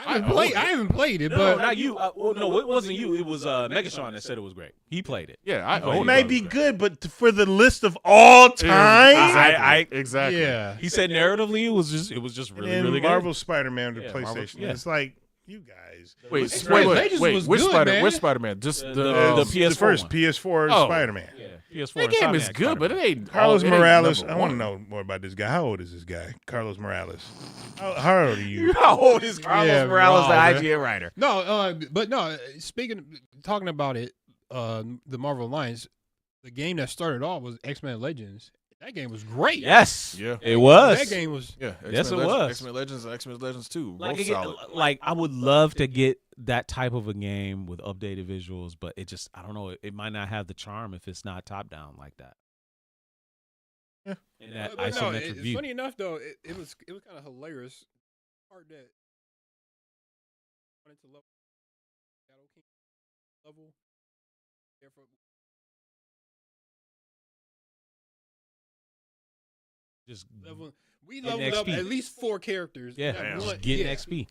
I haven't played it, No, but not you. No, it wasn't you. It was Megatron that said it was great. He played it. Yeah, I It own may it. be good, but for the list of all time, Exactly. yeah. He said narratively it was just and really then really good. Marvel Spider-Man to Yeah, PlayStation. Marvel- yeah. It's like, you guys. Wait, X-Men wait, Legends wait. was Which good, Spider? man. Which Spider-Man? Just The the PS4 the first one. PS4 Oh. Spider-Man. Yeah, PS4. that game is Insomniac good, but it Spider-Man. ain't. Carlos it ain't Morales. number I want to one. know more about this guy. How old is this guy? Carlos Morales. How old are you? How old is Carlos Yeah, Morales, wow, the man. IGN writer? No, but no. Talking about it, the Marvel Alliance, the game that started off was X-Men Legends. That game was great. Yes. Yeah. It was. That game was. Yeah. Yes, X-Men it was. X-Men Legends and X-Men Legends 2. Like, Both again, solid. like I would love to get that type of a game with updated visuals, but it just I don't know. It might not have the charm if it's not top down like that. Yeah. In that But no, isometric view. funny enough though, it was kind of hilarious. Part that wanted to level Shadow King level. Therefore, Just we Getting leveled up XP. at least 4 characters. yeah, That just one- getting yeah. XP.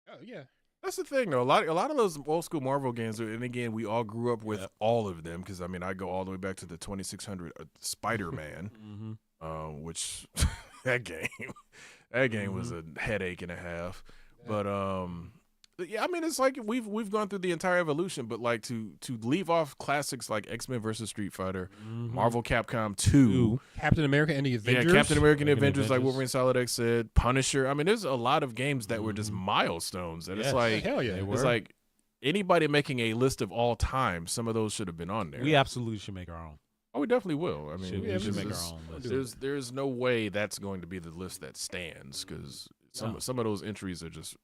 Oh yeah. That's the thing, though. A lot of those old school Marvel games, and again, we all grew up with Yep. all of them because I mean, I go all the way back to the 2600 Spider-Man, Mm-hmm. which that game was a headache and a half. But yeah, I mean, it's like we've gone through the entire evolution, but like to leave off classics like X-Men versus Street Fighter, Marvel Capcom 2, Captain America and the Avengers. yeah, Captain America and the Avengers, like Wolverine Solid X said, Punisher. I mean, there's a lot of games that were just milestones, and it's like hell yeah, it's like anybody making a list of all time, some of those should have been on there. We absolutely should make our own. Oh, we definitely will. I mean, We should make our own list. there's no way that's going to be the list that stands because some of those entries are just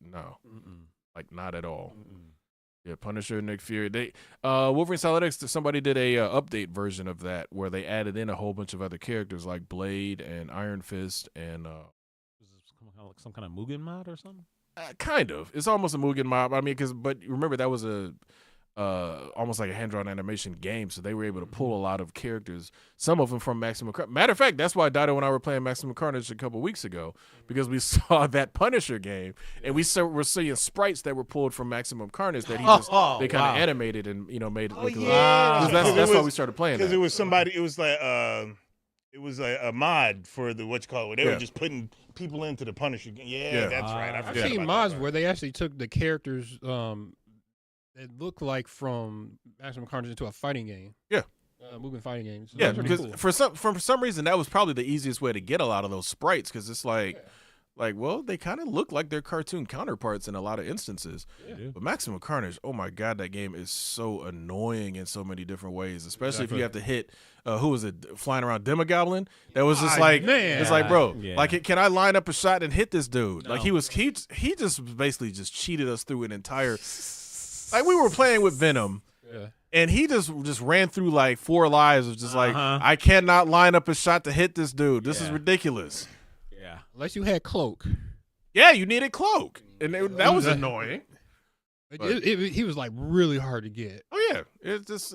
like not at all. Yeah, Punisher, Nick Fury. They Wolverine Solid X. Somebody did a update version of that where they added in a whole bunch of other characters like Blade and Iron Fist and Some kind of Mugen mod or something. kind of. It's almost a Mugen mob. I mean, but remember that was a almost like a hand-drawn animation game, so they were able to pull a lot of characters, some of them from Maximum Carnage. Matter of fact, that's why Dido and I were playing Maximum Carnage a couple weeks ago, because we saw that Punisher game, and were seeing sprites that were pulled from Maximum Carnage that they kind of animated and made it look that's why we started playing because that. it was somebody. It was like a mod for the where they were just putting people into the Punisher game. Yeah, that's right. I've seen mods where they actually took the characters that look like from Maximum Carnage into a fighting game. Yeah. Moving fighting games. So Yeah, that's pretty because cool. for some reason that was probably the easiest way to get a lot of those sprites, because it's like well, they kind of look like their cartoon counterparts in a lot of instances. Yeah. But Maximum Carnage, oh my God, that game is so annoying in so many different ways, especially if you have to hit who was it flying around Demogoblin? That was just like man. It's like, bro, Yeah. like can I line up a shot and hit this dude? Like he just basically just cheated us through an entire. Like we were playing with Venom, and he just ran through like 4 lives of just like, I cannot line up a shot to hit this dude. This is ridiculous. Yeah. Unless you had Cloak. Yeah, you needed Cloak, and that was annoying. He was like really hard to get. Oh yeah, it's just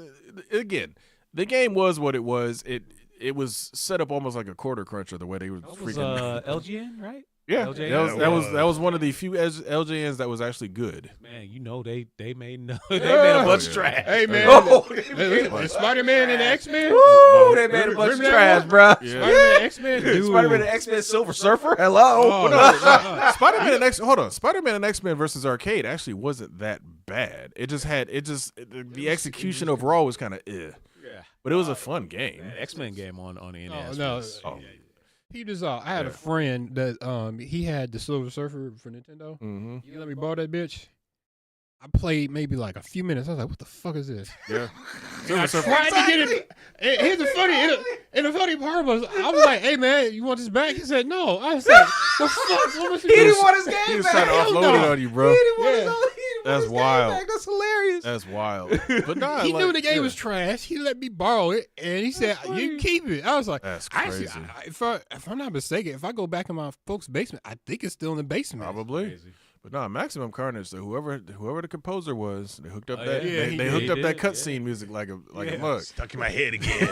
again, the game was what it was. It was set up almost like a quarter cruncher the way they were freaking. LGN, right? Yeah, LJN? that was one of the few LJNs that was actually good. Man, they made a bunch of trash. Hey man, Spider-Man and X-Men. Ooh, they made a bunch of trash, bro. Yeah. Spider-Man and X-Men. Dude. Spider-Man and X-Men Silver Surfer. Hello. Oh, Spider-Man and X-Men versus Arcade actually wasn't that bad. The execution overall was kind of but it was a fun game. X-Men game on the NES. no. was- He just I had a friend that he had the Silver Surfer for Nintendo. Mm-hmm. He let me borrow that bitch. I played maybe like a few minutes. I was like, "What the fuck is this?" Yeah. I tried to get it. And here's the funny part was, I was like, "Hey man, you want this back?" He said, "No." I was like, "The fuck? What was He didn't want his He game was back. trying to Hell offload no. it on you, bro. He didn't want his Yeah. own- he didn't want That's his game wild. back. That's hilarious. That's wild. But nah, He like, knew the game was trash. He let me borrow it, and he said, "You keep it." I was like, That's Actually, crazy. if I'm not mistaken, if I go back in my folks' basement, I think it's still in the basement. Probably. Crazy. But no, Maximum Carnage. So whoever the composer was, they hooked up Oh, that. yeah. They, He they did. hooked He up that did, cutscene music like a mug. Stuck in my head again.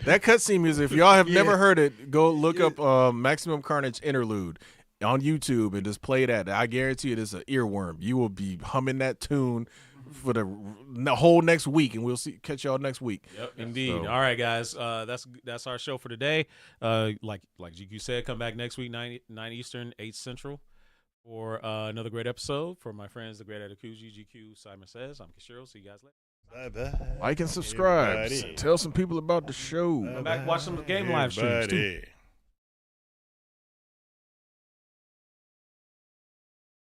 That cutscene music. If y'all have never heard it, go look up Maximum Carnage interlude on YouTube and just play that. I guarantee it is an earworm. You will be humming that tune for the whole next week, and we'll catch y'all next week. Yep, indeed. So- All right, guys. That's our show for today. Like GQ said, come back next week, 9 Eastern, 8 Central, for another great episode. For my friends, the great Adakuji, GQ, Simon Says. I'm Kishiro. See you guys later. Bye-bye. Like and subscribe. Everybody. Tell some people about the show. Come back, watch some game live streams, too. Everybody.